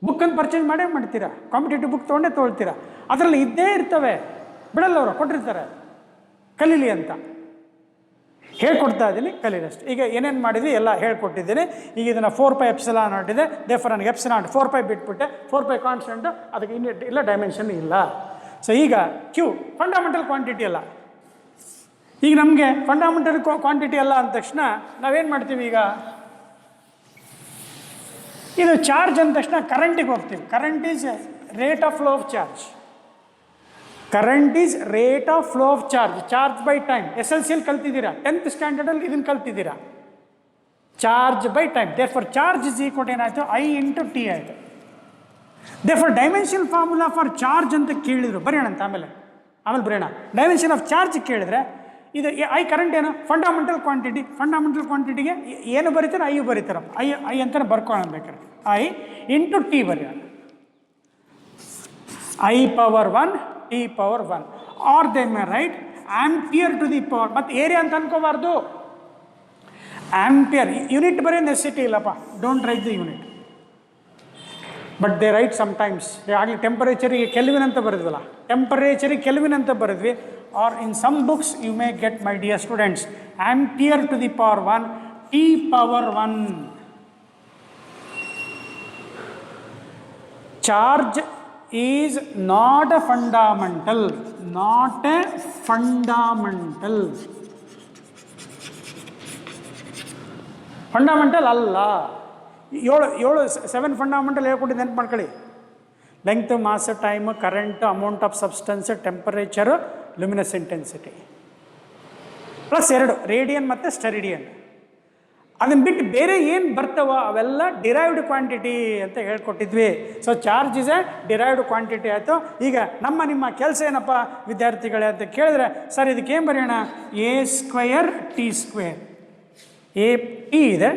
ಬುಕ್ಕನ್ನು ಪರ್ಚೇಸ್ ಮಾಡೇ ಮಾಡ್ತೀರಾ, ಕಾಂಪಿಟೇಟಿವ್ ಬುಕ್ ತೊಗೊಳ್ತೀರಾ, ಅದರಲ್ಲಿ ಇದ್ದೇ ಇರ್ತವೆ, ಬಿಡಲ್ಲ ಅವರು ಕೊಟ್ಟಿರ್ತಾರೆ ಕಲೀಲಿ ಅಂತ. ಹೇಳ್ಕೊಡ್ತಾ ಇದ್ದೀನಿ, ಕಲೀರಷ್ಟು. ಈಗ ಏನೇನು ಮಾಡಿದ್ವಿ ಎಲ್ಲ ಹೇಳ್ಕೊಟ್ಟಿದ್ದೀನಿ. ಈಗ ಇದನ್ನು 4 pi epsilon naught ಇದೆ, ದೇಫರ್ ನನಗೆ epsilon 4 pi ಬಿಟ್ಬಿಟ್ಟೆ, 4 pi ಕಾನ್ಸ್ಟೆಂಟ್, ಅದಕ್ಕೆ ಯೂನಿಟ್ ಇಲ್ಲ, ಡೈಮೆನ್ಷನ್ ಇಲ್ಲ. ಸೊ ಈಗ ಕ್ಯೂ ಫಂಡಮೆಂಟಲ್ ಕ್ವಾಂಟಿಟಿ ಅಲ್ಲ. ಈಗ ನಮಗೆ ಫಂಡಮೆಂಟಲ್ ಕ್ವಾಂಟಿಟಿ ಅಲ್ಲ ಅಂದ ತಕ್ಷಣ ನಾವೇನು ಮಾಡ್ತೀವಿ, ಈಗ ಇದು ಚಾರ್ಜ್ ಅಂದ ತಕ್ಷಣ ಕರೆಂಟಿಗೆ ಹೋಗ್ತೀವಿ. Current is rate of flow of charge. Current is rate of flow of charge, charge by time. SLCಯಲ್ಲಿ ಕಲ್ತಿದ್ದೀರಾ, 10th ಸ್ಟ್ಯಾಂಡರ್ಡಲ್ಲಿ ಇದನ್ನು ಕಲ್ತಿದ್ದೀರಾ, charge by time. Therefore charge is equal ಏನಾಯಿತು, I into T ಆಯಿತು. Therefore dimension formula for charge ಅಂತ ಕೇಳಿದರು, ಬರೆಯೋಣ ಅಂತ ಆಮೇಲೆ ಬರೆಯೋಣ. ಡೈಮೆನ್ಷನ್ ಆಫ್ ಚಾರ್ಜ್ ಕೇಳಿದ್ರೆ ಇದು ಐ ಕರೆಂಟ್ ಏನು ಫಂಡಮೆಂಟಲ್ ಕ್ವಾಂಟಿಟಿಗೆ ಏನು ಬರೀತಾರೆ ಐ ಬರೀತಾರೆ ಐ ಅಂತಾನೆ ಬರ್ಕೊಳ್ಳೋಣ ಬೇಕಾದ್ರೆ ಐ ಇಂಟು ಟಿ ಬರೆಯೋಣ I power 1 T power 1 or they may write ampere to the power ಮತ್ತು ಏರಿಯಾ ಅಂತ ಅನ್ಕೋಬಾರ್ದು ಆಂಪಿಯರ್ ಯೂನಿಟ್ ಬರೀ ನೆಸಿಟಿ ಇಲ್ಲಪ್ಪ don't write the unit but they write sometimes ಆಗಲಿ ಟೆಂಪರೇಚರಿಗೆ ಕೆಲ್ವಿನ್ ಅಂತ ಬರೆದ್ವಲ್ಲ ಟೆಂಪರೇಚರಿಗೆ ಕೆಲ್ವಿನ್ ಅಂತ ಬರೆದ್ವಿ or in some books you may get my dear students ampere to the power 1 T power 1 charge is not a fundamental fundamental ಅಲ್ಲ 7 fundamental ಹೇಳ್ಕೊಟ್ಟಿದ್ದು ನೆನ್ಪು ಮಾಡ್ಕೊಳ್ಳಿ length mass time current amount of substance temperature luminous intensity plus 2 radian ಮತ್ತು steradian ಅದನ್ನು ಬಿಟ್ಟು ಬೇರೆ ಏನು ಬರ್ತಾವೋ ಅವೆಲ್ಲ ಡಿರೈವ್ಡ್ ಕ್ವಾಂಟಿಟಿ ಅಂತ ಹೇಳ್ಕೊಟ್ಟಿದ್ವಿ so charge is a derived quantity ಆಯಿತು ಈಗ ನಿಮ್ಮ ಕೆಲಸ ಏನಪ್ಪ ವಿದ್ಯಾರ್ಥಿಗಳೇ ಅಂತ ಕೇಳಿದ್ರೆ ಸರ್ ಇದಕ್ಕೆ ಏನು ಬರೆಯೋಣ A square T square A T ಇದೆ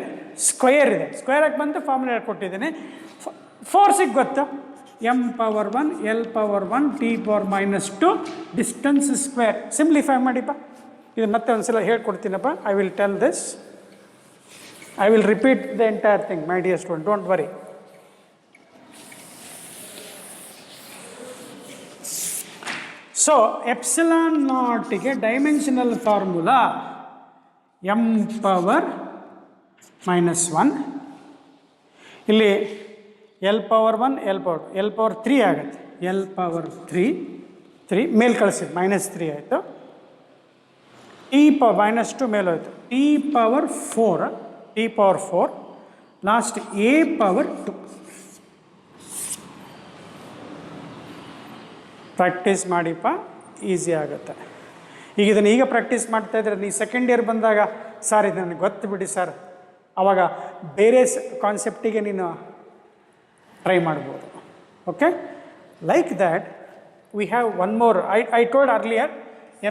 ಸ್ಕ್ವಯರ್ ಇದೆ ಸ್ಕ್ವೇರಾಗಿ ಬಂತು ಫಾರ್ಮುಲಾ ಹೇಳ್ಕೊಟ್ಟಿದ್ದೀನಿ ಫೋರ್ಸಿಗೆ ಗೊತ್ತು M power 1 L power 1 T power -2 distance square simplify ಮಾಡಿಪ್ಪ ಇದು ಮತ್ತೆ ಒಂದು ಸಲ ಹೇಳ್ಕೊಡ್ತೀನಪ್ಪ I will tell this I will repeat the entire thing, my dear student, don't worry. So, epsilon naught ಗೆ dimensional formula m power -1 ಇಲ್ಲಿ l power 1 l power 3 ಆಗುತ್ತೆ l power 3 ಮೇಲ್ ಕಳಿಸಿ -3 ಆಯಿತು t power -2 ಮೇಲೆ ಹೋಯಿತು t power 4 t power 4 last a power 2 practice ಮಾಡಿಪ್ಪ easy ಆಗುತ್ತೆ ಈಗ ಇದನ್ನು ಈಗ ಪ್ರಾಕ್ಟೀಸ್ ಮಾಡ್ತಾಯಿದ್ರೆ ನೀವು ಸೆಕೆಂಡ್ ಇಯರ್ ಬಂದಾಗ ಸರ್ ಇದು ನನಗೆ ಗೊತ್ತು ಬಿಡಿ ಸರ್ ಆವಾಗ ಬೇರೆ ಕಾನ್ಸೆಪ್ಟಿಗೆ ನೀನು ಟ್ರೈ ಮಾಡ್ಬೋದು okay like that we have one more I told earlier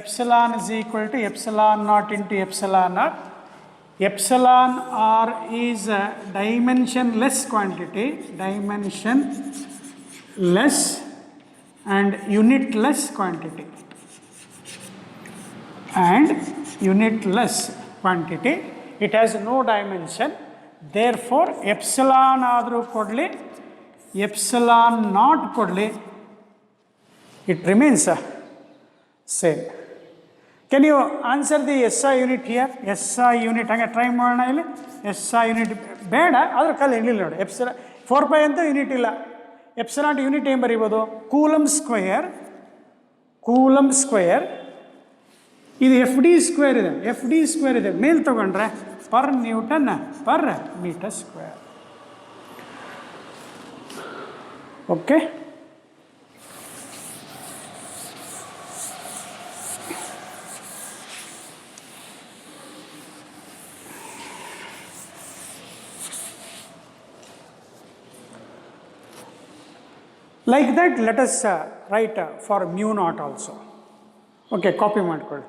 epsilon is equal to epsilon naught into epsilon naught epsilon r is a dimensionless quantity and unitless quantity it has no dimension therefore epsilon ಆದರೂ ಕೊಡಲಿ epsilon not ಕೊಡಲಿ it remains same. Can you answer the SI unit here? SI unit ಹಂಗೆ try ಮಾಡೋಣ ಇಲ್ಲಿ SI unit ಬೇಡ ಅದ್ರ ಕಲೆ ಇರಲಿಲ್ಲ ನೋಡಿ ಎಪ್ಸಿಲಾನ್ 4π ಅಂತ ಯೂನಿಟ್ ಇಲ್ಲ ಎಪ್ಸಿಲಾನ್ ಯೂನಿಟ್ ಏನು ಬರೀಬೋದು ಕೂಲಮ್ ಸ್ಕ್ವೇರ್ ಇದು ಎಫ್ ಡಿ ಸ್ಕ್ವೇರ್ ಇದೆ ಮೇಲ್ ತೊಗೊಂಡ್ರೆ per newton per metre square okay Like that, let us write for mu naught also. Okay, copy ಮಾಡ್ಕೊಳ್ಳಿ.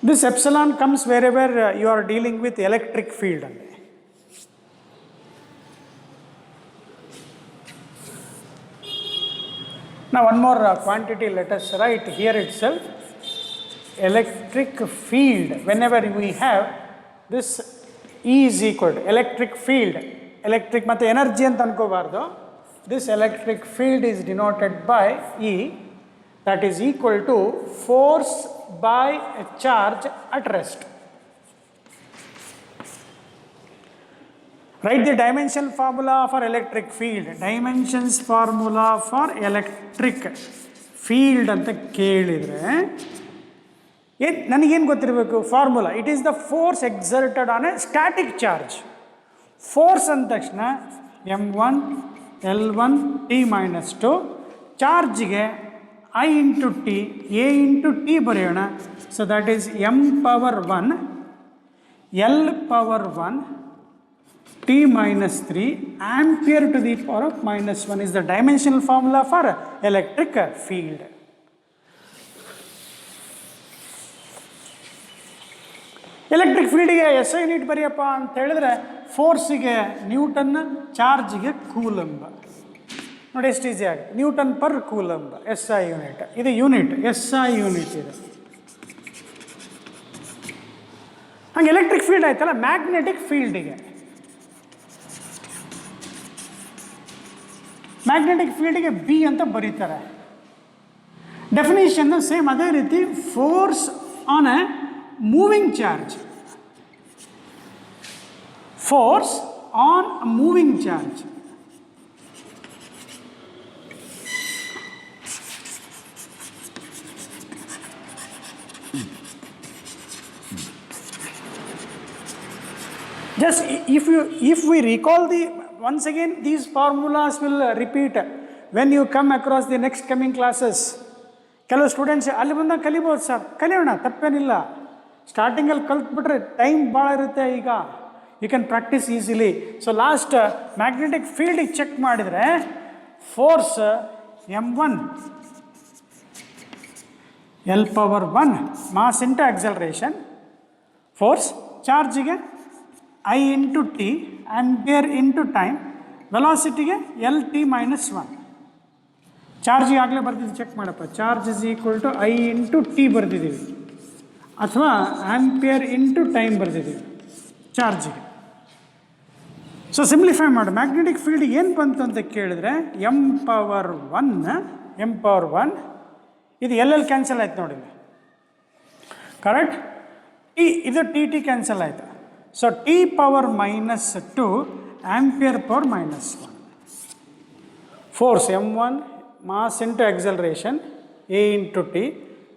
This epsilon comes wherever you are dealing with electric field. Now one more quantity let us write here itself. Electric field, whenever we have this E is equal to electric field, electric ಮತ್ತು energy ಅಂತ ಅನ್ಕೋಬಾರ್ದು this electric field is denoted by E that is equal to force by a charge at rest. Write the dimension formula for electric field. Dimensions formula for electric field ಅಂತ ಕೇಳಿದರೆ ನನಗೇನು ಗೊತ್ತಿರಬೇಕು formula it is the force exerted on a static charge force ಅಂದ ತಕ್ಷಣ m1 l1 t-2 ಚಾರ್ಜ್ಗೆ I into T A into T ಬರೆಯೋಣ so that is m power 1 l power 1 T minus 3 ampere to the power of minus 1 is the dimensional formula for electric field. Electric ಫೀಲ್ಡಿಗೆ S I unit ಬರೆಯಪ್ಪ ಅಂತ ಹೇಳಿದ್ರೆ ಫೋರ್ಸಿಗೆ Newton, ಚಾರ್ಜಿಗೆ coulomb. ನೋಡಿ ಎಷ್ಟು easy ಆಗುತ್ತೆ, newton per coulomb S I unit. ಇದು unit, S I unit ಇದೆ. ಹಂಗೆ ಎಲೆಕ್ಟ್ರಿಕ್ ಫೀಲ್ಡ್ ಆಯ್ತಲ್ಲ, ಮ್ಯಾಗ್ನೆಟಿಕ್ ಫೀಲ್ಡಿಗೆ ಬಿ ಅಂತ ಬರೀತಾರೆ. ಡೆಫಿನೇಷನ್ ಸೇಮ್ ಅದೇ ರೀತಿ, force on a moving charge, force on moving charge. Just if we recall once again these formulas will repeat when you come across the next coming classes. ಕೆಲವು students ಅಲ್ಲಿ ಬಂದಾಗ ಕಲಿಬೋದು sir, ಕಲಿಯೋಣ ತಪ್ಪೇನಿಲ್ಲ. ಸ್ಟಾರ್ಟಿಂಗಲ್ಲಿ ಕಲ್ತ್ಬಿಟ್ರೆ time ಭಾಳ ಇರುತ್ತೆ. ಈಗ you can practice easily. So last magnetic ಫೀಲ್ಡಿಗೆ ಚೆಕ್ ಮಾಡಿದರೆ force m1 L⁻⁴ mass into acceleration, force ಚಾರ್ಜಿಗೆ I into t, ampere into time, ವೆಲಾಸಿಟಿಗೆ LT minus 1. ಚಾರ್ಜಿಗೆ ಆಗಲೇ ಬರ್ತಿದ್ದು ಚೆಕ್ ಮಾಡಪ್ಪ, charge is equal to I into t ಬರ್ತಿದ್ದೀವಿ, ಅಥವಾ ಆಂಪಿಯರ್ ಇಂಟು ಟೈಮ್ ಬರ್ತಿದ್ದೀವಿ ಚಾರ್ಜಿಗೆ. ಸೊ ಸಿಂಪ್ಲಿಫೈ ಮಾಡಿ, ಮ್ಯಾಗ್ನೆಟಿಕ್ ಫೀಲ್ಡಿಗೆ ಏನು ಬಂತು ಅಂತ ಕೇಳಿದ್ರೆ m⁻1 ಇದು ಎಲ್ಲೆಲ್ಲಿ ಕ್ಯಾನ್ಸಲ್ ಆಯ್ತು ನೋಡಿ, ಕರೆಕ್ಟ್. ಇದು ಟಿ ಕ್ಯಾನ್ಸಲ್ ಆಯಿತು. So t⁻⁻2 ampere⁻1. Force m1, mass into acceleration, a into t,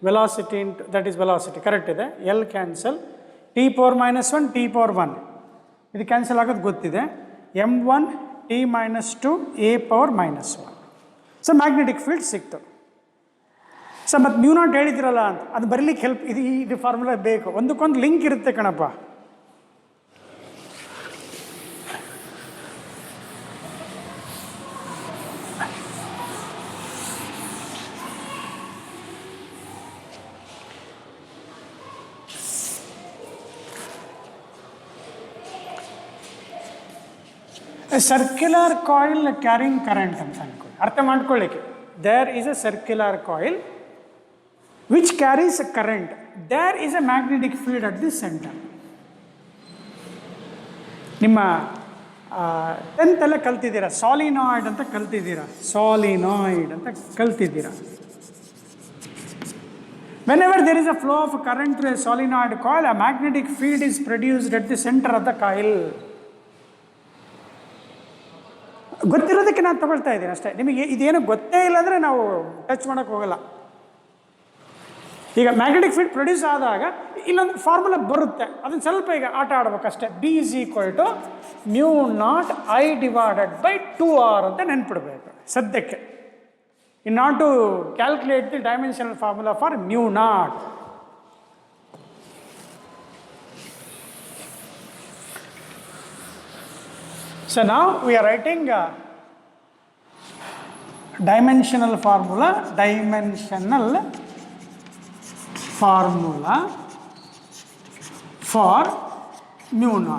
velocity into, that is velocity, correct ಇದೆ. L ಕ್ಯಾನ್ಸಲ್, t⁻⁻1 t⁻1 ಇದು ಕ್ಯಾನ್ಸಲ್ ಆಗೋದು ಗೊತ್ತಿದೆ. m1 t⁻2 a⁻−1. So magnetic field ಸಿಕ್ತು. So ಮತ್ತು mu naught ಹೇಳಿದಿರಲ್ಲ ಅಂತ, ಅದು ಬರಲಿಕ್ಕೆ help ಇದು ಫಾರ್ಮುಲಾ ಬೇಕು. ಒಂದಕ್ಕೊಂದು ಲಿಂಕ್ ಇರುತ್ತೆ ಕಣಪ್ಪ. ಸರ್ಕ್ಯುಲರ್ ಕಾಯಿಲ್ ಕ್ಯಾರಿಂಗ್ ಕರೆಂಟ್ ಅಂತ ಅನ್ಕೊಳ್ಳಿ, ಅರ್ಥ ಮಾಡ್ಕೊಳ್ಳಿಕ್ಕೆ. There is a circular coil which carries a current, there is a magnetic field at the centre. ನಿಮ್ಮ 10th ಎಲ್ಲ ಕಲ್ತಿದ್ದೀರಾ, ಸಾಲಿನಾಯ್ಡ್ ಅಂತ ಕಲ್ತಿದ್ದೀರಾ, Whenever there is a flow of current through a solenoid coil, a magnetic field is produced at the center of the coil. ಗೊತ್ತಿರೋದಕ್ಕೆ ನಾನು ತಗೊಳ್ತಾ ಇದ್ದೀನಿ ಅಷ್ಟೇ. ನಿಮಗೆ ಇದೇನು ಗೊತ್ತೇ ಇಲ್ಲ ಅಂದರೆ ನಾವು ಟಚ್ ಮಾಡೋಕ್ಕೆ ಹೋಗಲ್ಲ. ಈಗ ಮ್ಯಾಗ್ನೆಟಿಕ್ ಫೀಲ್ಡ್ ಪ್ರೊಡ್ಯೂಸ್ ಆದಾಗ ಇಲ್ಲೊಂದು ಫಾರ್ಮುಲಾ ಬರುತ್ತೆ, ಅದನ್ನು ಸ್ವಲ್ಪ ಈಗ ಆಟ ಆಡ್ಬೇಕಷ್ಟೇ. B = μ0I/2R ಅಂತ ನೆನ್ಪಿಡ್ಬೇಕು ಸದ್ಯಕ್ಕೆ. In not to calculate the dimensional formula for μ0. So now we are writing dimensional formula for μ0.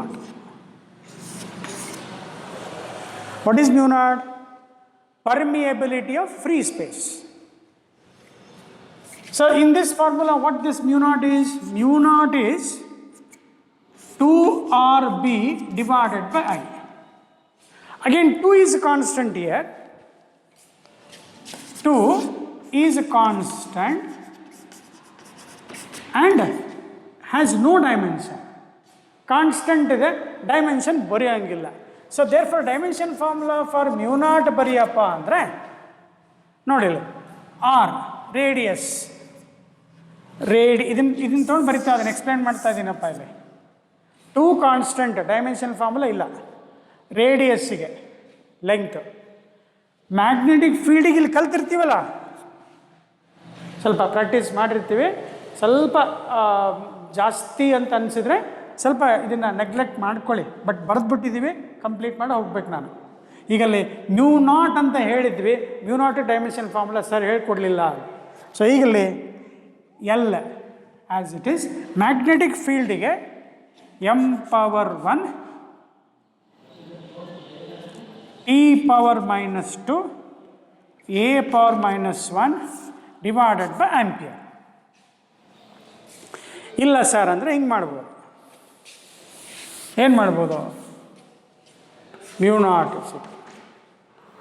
What is μ0? Permeability of free space. So in this formula, what this μ0 is? μ0 is 2RB divided by I. Again, 2 is a constant here. 2 is a constant and has no dimension. Constant ಇದೆ, dimension ಬರೆಯೋಂಗಿಲ್ಲ. So therefore dimension formula for μ0 ಬರೆಯಪ್ಪ ಅಂದರೆ ನೋಡಿಲ್ಲ, R radius, ಇದನ್ನು ತೊಗೊಂಡು ಬರಿತಾ ಇದ್ದೀನಿ, explain ಮಾಡ್ತಾ ಇದ್ದೀನಪ್ಪ. ಇಲ್ಲಿ 2 ಕಾನ್ಸ್ಟೆಂಟ್, ಡೈಮೆನ್ಷನ್ ಫಾರ್ಮುಲಾ ಇಲ್ಲ. ರೇಡಿಯಸ್ಸಿಗೆ ಲೆಂಗ್ತ್, ಮ್ಯಾಗ್ನೆಟಿಕ್ ಫೀಲ್ಡಿಗೆ ಇಲ್ಲಿ ಕಲ್ತಿರ್ತೀವಲ್ಲ, ಸ್ವಲ್ಪ ಪ್ರಾಕ್ಟೀಸ್ ಮಾಡಿರ್ತೀವಿ, ಸ್ವಲ್ಪ ಜಾಸ್ತಿ ಅಂತ ಅನಿಸಿದರೆ ಸ್ವಲ್ಪ ಇದನ್ನು ನೆಗ್ಲೆಕ್ಟ್ ಮಾಡ್ಕೊಳ್ಳಿ, ಬಟ್ ಬರೆದ್ಬಿಟ್ಟಿದ್ದೀವಿ, ಕಂಪ್ಲೀಟ್ ಮಾಡಿ ಹೋಗ್ಬೇಕು ನಾನು. ಈಗಲ್ಲಿ ಮ್ಯೂ ನಾಟ್ ಅಂತ ಹೇಳಿದ್ವಿ, mu naught dimension formula sir ಹೇಳ್ಕೊಡ್ಲಿಲ್ಲ. ಸೊ ಈಗಲ್ಲಿ L as it is magnetic ಫೀಲ್ಡಿಗೆ m power 1 t power -2 a power -1 divided by ampere. ಇಲ್ಲ ಸರ್ ಅಂದರೆ ಹಿಂಗೆ ಮಾಡ್ಬೋದು. ಏನು ಮಾಡ್ಬೋದು? ಮ್ಯೂ ನಾಟ್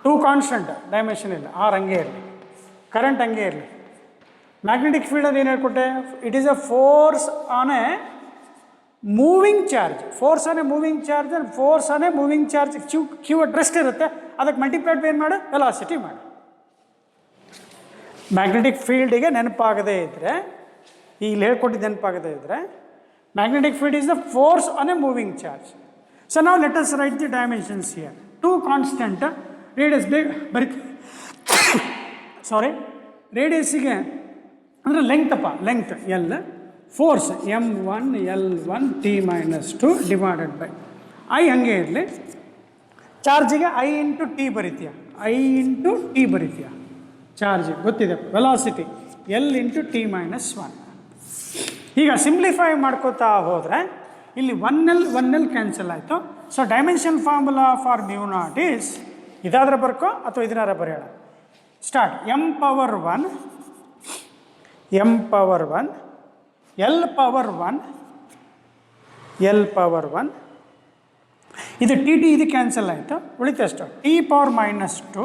2 ಕಾನ್ಸ್ಟೆಂಟ್, ಡೈಮೆನ್ಷನ್ ಇಲ್ಲ, ಆರ್ ಹಂಗೆ ಇರಲಿ, ಕರೆಂಟ್ ಹಂಗೆ ಇರಲಿ. ಮ್ಯಾಗ್ನೆಟಿಕ್ ಫೀಲ್ಡ್ ಅದು ಏನು ಹೇಳ್ಕೊಟ್ಟೆ? It is a force on a moving charge. Force on a moving charge, force on a moving charge q at rest ಇರುತ್ತೆ, ಅದಕ್ಕೆ ಮಲ್ಟಿಪ್ಲೈಡ್ ಏನು ಮಾಡು? ವೆಲಾಸಿಟಿ ಮಾಡು. ಮ್ಯಾಗ್ನೆಟಿಕ್ ಫೀಲ್ಡಿಗೆ ನೆನಪಾಗದೇ ಇದ್ದರೆ, ಇಲ್ಲಿ ಹೇಳ್ಕೊಟ್ಟಿದ್ದು ನೆನಪಾಗದೇ ಇದ್ದರೆ, magnetic field is the force on a moving charge. So ನಾವು let us write the dimensions here. 2 constant, radius sorry ರೇಡಿಯಸ್ಸಿಗೆ ಅಂದರೆ ಲೆಂಗ್ತಪ್ಪ, length L, force m1 L1 t -2 divided by I ಹಂಗೆ ಇರಲಿ. ಚಾರ್ಜಿಗೆ I × t ಬರೀತೀಯ, I × t ಬರೀತೀಯ. Charge ಗೊತ್ತಿದೆ, ವೆಲಾಸಿಟಿ L × t -1. ಈಗ ಸಿಂಪ್ಲಿಫೈ ಮಾಡ್ಕೋತಾ ಹೋದರೆ ಇಲ್ಲಿ 1L ಕ್ಯಾನ್ಸಲ್ ಆಯಿತು. So dimension formula for mu naught is, ಇದಾದರೆ ಬರ್ಕೋ ಅಥವಾ ಇದನ್ನಾರ ಬರೆಯೋಣ. Start. m power 1 L power 1 ಇದು ಟಿ ಇದು ಕ್ಯಾನ್ಸಲ್ ಆಯಿತು, ಉಳಿತಷ್ಟು t ಪವರ್ -2.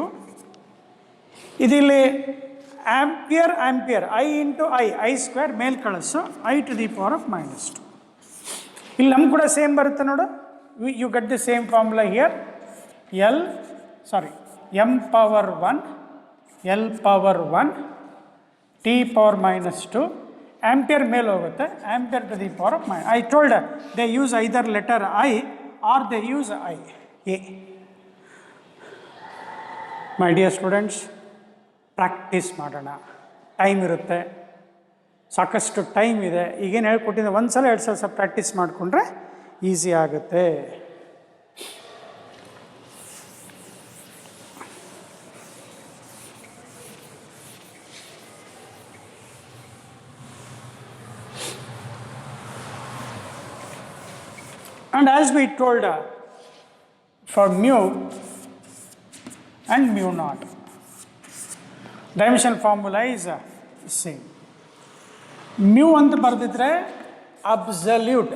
ಇದಿಲ್ಲಿ ಆಂಪಿಯರ್ I × I ಸ್ಕ್ವೇರ್ ಮೇಲೆ ಕಳಿಸು I to the power of -2. ಇಲ್ಲಿ ನಮ್ಗೆ ಕೂಡ ಸೇಮ್ ಬರುತ್ತೆ ನೋಡು. You get the same formula here. m power 1 L power 1 t power -2 ampere ಮೇಲೆ ಹೋಗುತ್ತೆ, ampere to the power of I told they use either letter I or they use I A. My dear students, practice ಮಾಡೋಣ. Time ಇರುತ್ತೆ, ಸಾಕಷ್ಟು time ಇದೆ. ಈಗೇನು ಹೇಳ್ಕೊಟ್ಟಿದ್ದೆ ಒಂದು ಸಲ 2 ಸಲ ಪ್ರಾಕ್ಟೀಸ್ ಮಾಡಿಕೊಂಡ್ರೆ ಈಸಿ ಆಗುತ್ತೆ. And as we told for mu and mu naught, dimension formula is same. Mu ಅಂತ ಬರೆದಿದ್ರೆ ಅಬ್ಸಲ್ಯೂಟ್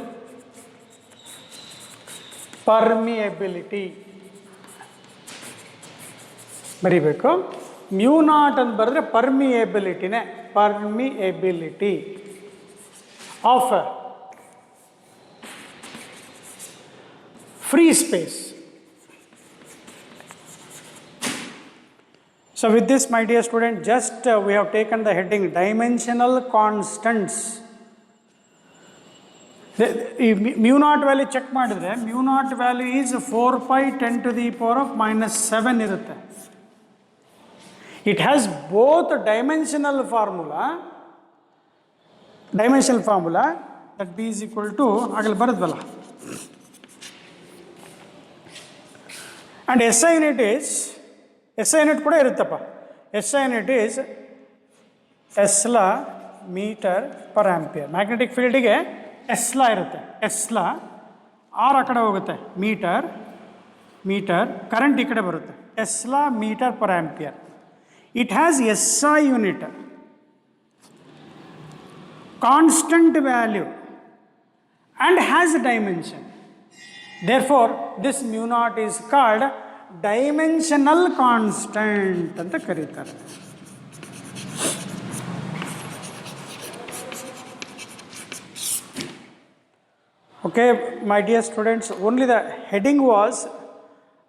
ಪರ್ಮಿಯಬಿಲಿಟಿ ಬರಿಬೇಕು. ಮ್ಯೂ ನಾಟ್ ಅಂತ ಬರೆದ್ರೆ ಪರ್ಮಿಯಬಿಲಿಟಿನೇ, permeability of free space. So with this, my dear student, just we have taken the heading dimensional constants. Mu naught value check ಮಾಡಿದ್ರೆ mu naught value is 4 pi 10 to the power of -7 ಇರುತ್ತೆ. It has both dimensional formula that b is equal to ಆಗಲಿ ಬರುತ್ತಲ್ಲ. And SI unit ಕೂಡ ಇರುತ್ತಪ್ಪ. SI unit is tesla metre per ampere. Magnetic ಫೀಲ್ಡಿಗೆ tesla ಇರುತ್ತೆ, tesla R ಆ ಕಡೆ ಹೋಗುತ್ತೆ, ಮೀಟರ್ ಕರೆಂಟ್ ಈ ಕಡೆ ಬರುತ್ತೆ, tesla metre per ampere. It has SI unit, constant value and has a dimension. Therefore, this mu naught is called dimensional constant ಅಂತ ಕರೀತಾರೆ. Okay, my dear students, only the heading was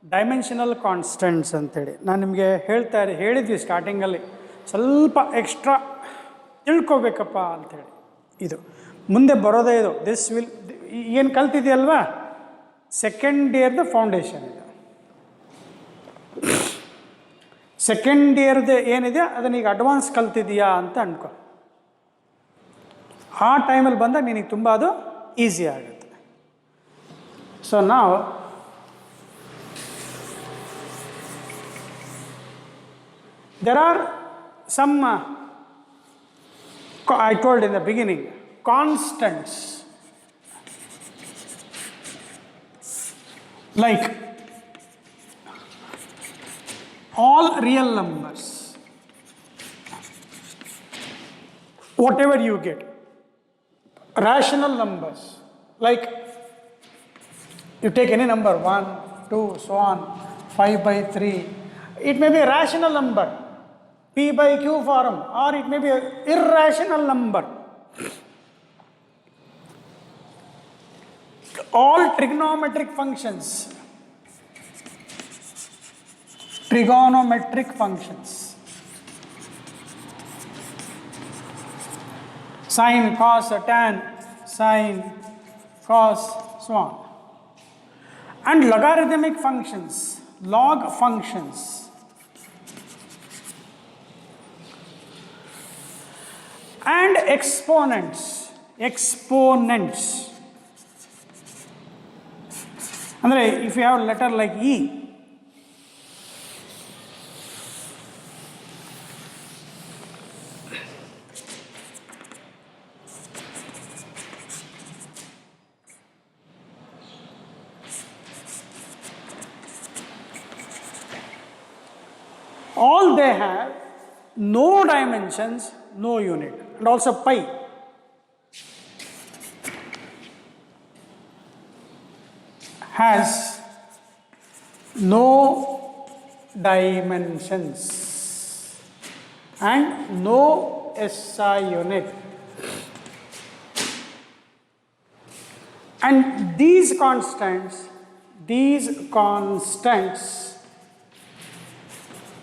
dimensional constants ಅಂತೇಳಿ ನಾನು ನಿಮಗೆ ಹೇಳಿದ್ವಿ ಸ್ಟಾರ್ಟಿಂಗಲ್ಲಿ. ಸ್ವಲ್ಪ extra ತಿಳ್ಕೊಬೇಕಪ್ಪ ಅಂಥೇಳಿ. ಇದು ಮುಂದೆ ಬರೋದೇ ಇದು. ದಿಸ್ ವಿಲ್ ಏನು ಕಲ್ತಿದೆಯಲ್ವಾ, ಸೆಕೆಂಡ್ ಇಯರ್ದು ಫೌಂಡೇಶನ್ ಇದು. ಸೆಕೆಂಡ್ ಇಯರ್ದು ಏನಿದೆ ಅದನ್ನ ಈಗ ಅಡ್ವಾನ್ಸ್ ಕಲ್ತಿದೆಯಾ ಅಂತ ಅನ್ಕೊ. ಆ ಟೈಮಲ್ಲಿ ಬಂದಾಗ ನಿನಗೆ ತುಂಬ ಅದು ಈಸಿ ಆಗುತ್ತೆ. So now, there are some, I told in the beginning, constants. Like all real numbers, whatever you get, rational numbers, like you take any number, 1, 2, so on, 5 by 3, it may be a rational number, P by Q form, or it may be an irrational number. All trigonometric functions, sine, cos, tan, sine, cos, so on. And logarithmic functions, log functions. And exponents. And if you have a letter like E, all they have no dimensions, no unit, and also pi. Has no dimensions and no SI unit. And these constants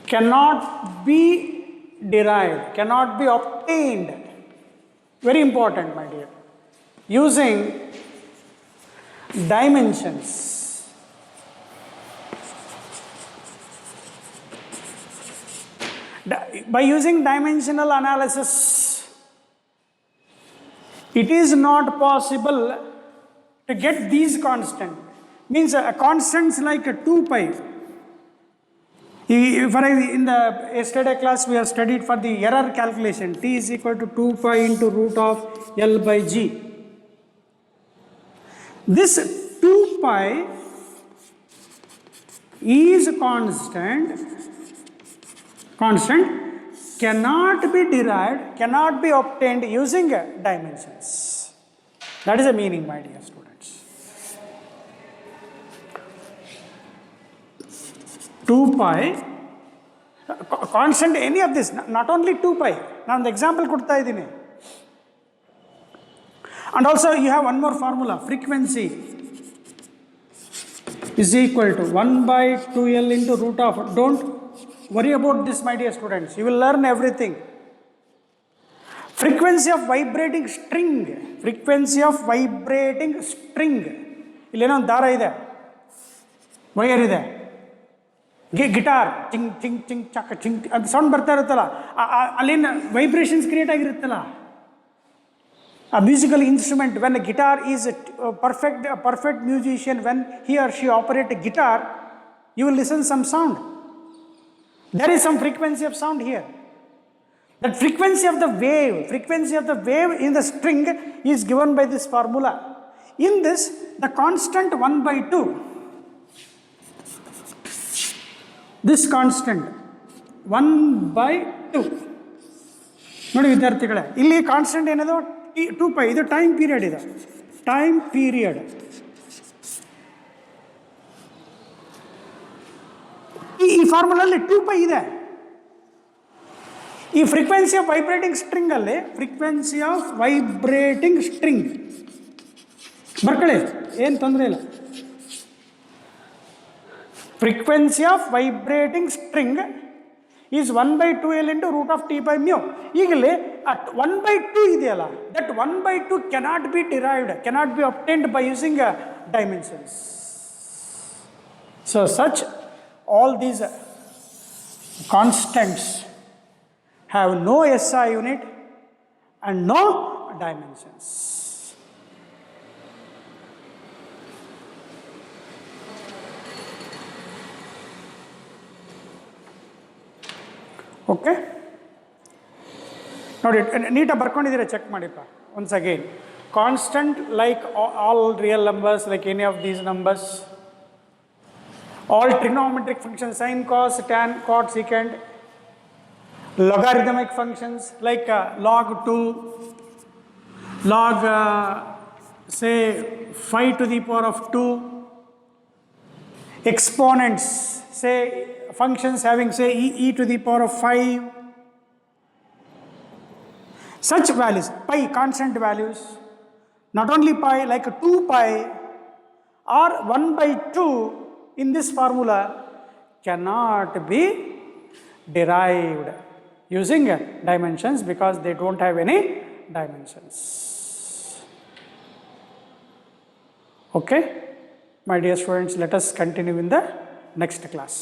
cannot be derived, cannot be obtained. Very important, my dear. Using dimensions. By using dimensional analysis, it is not possible to get these constants. Means a constants like a 2 pi. In the yesterday class we have studied for the error calculation, t is equal to 2 pi into root of L by G. This 2 pi is constant, cannot be derived, cannot be obtained using dimensions. That is the meaning, my dear students. 2 pi, constant any of this, not only 2 pi. Now the example kudta idini. And also you have one more formula, frequency is equal to 1 by 2L into root of, don't worry about this, my dear students, you will learn everything. Frequency of vibrating string, ileno dara ide, wire ide, guitar, ting ting ting chaka ting, adu sound barta iruttala, allin vibrations create agiruttala. A musical instrument, when a guitar is a perfect musician, when he or she operates a guitar, you will listen some sound. There is some frequency of sound here. That frequency of the wave in the string is given by this formula. In this, the constant 1 by 2, this constant 1 by 2. ನೋಡಿ ವಿದ್ಯಾರ್ಥಿಗಳೇ, ಇಲ್ಲಿ constant ಏನದು 2 pi, ಇದು time period ಇದೆ. Time period. ಈ ಫಾರ್ಮುಲಲ್ಲಿ 2 pi ಇದೆ. ಈ frequency of vibrating string ಅಲ್ಲಿ ಬರ್ಕೊಳ್ಳಿ, ಏನು ತೊಂದರೆ ಇಲ್ಲ. Frequency of vibrating string is 1 by 2L into root of T by mu. ಈಗಲೇ at 1 by 2 ಇದೆಯಲ್ಲ, that 1 by 2 cannot be derived, cannot be obtained by using dimensions. So such all these constants have no SI unit and no dimensions. Okay. ನೋಡಿ ನೀಟಾಗಿ ಬರ್ಕೊಂಡಿದ್ದೀರಾ, check ಮಾಡಿಪ್ಪ once again. Constant like all real numbers, like any of these numbers. All trigonometric functions, sine, cos, tan, cot, secant. Logarithmic functions like log 2, log say 5 to the power of 2. Exponents, say functions having say e to the power of 5. Such values, pi, constant values, not only pi, like 2 pi or 1 by 2 in this formula cannot be derived using dimensions because they don't have any dimensions. Okay, my dear students, let us continue in the next class.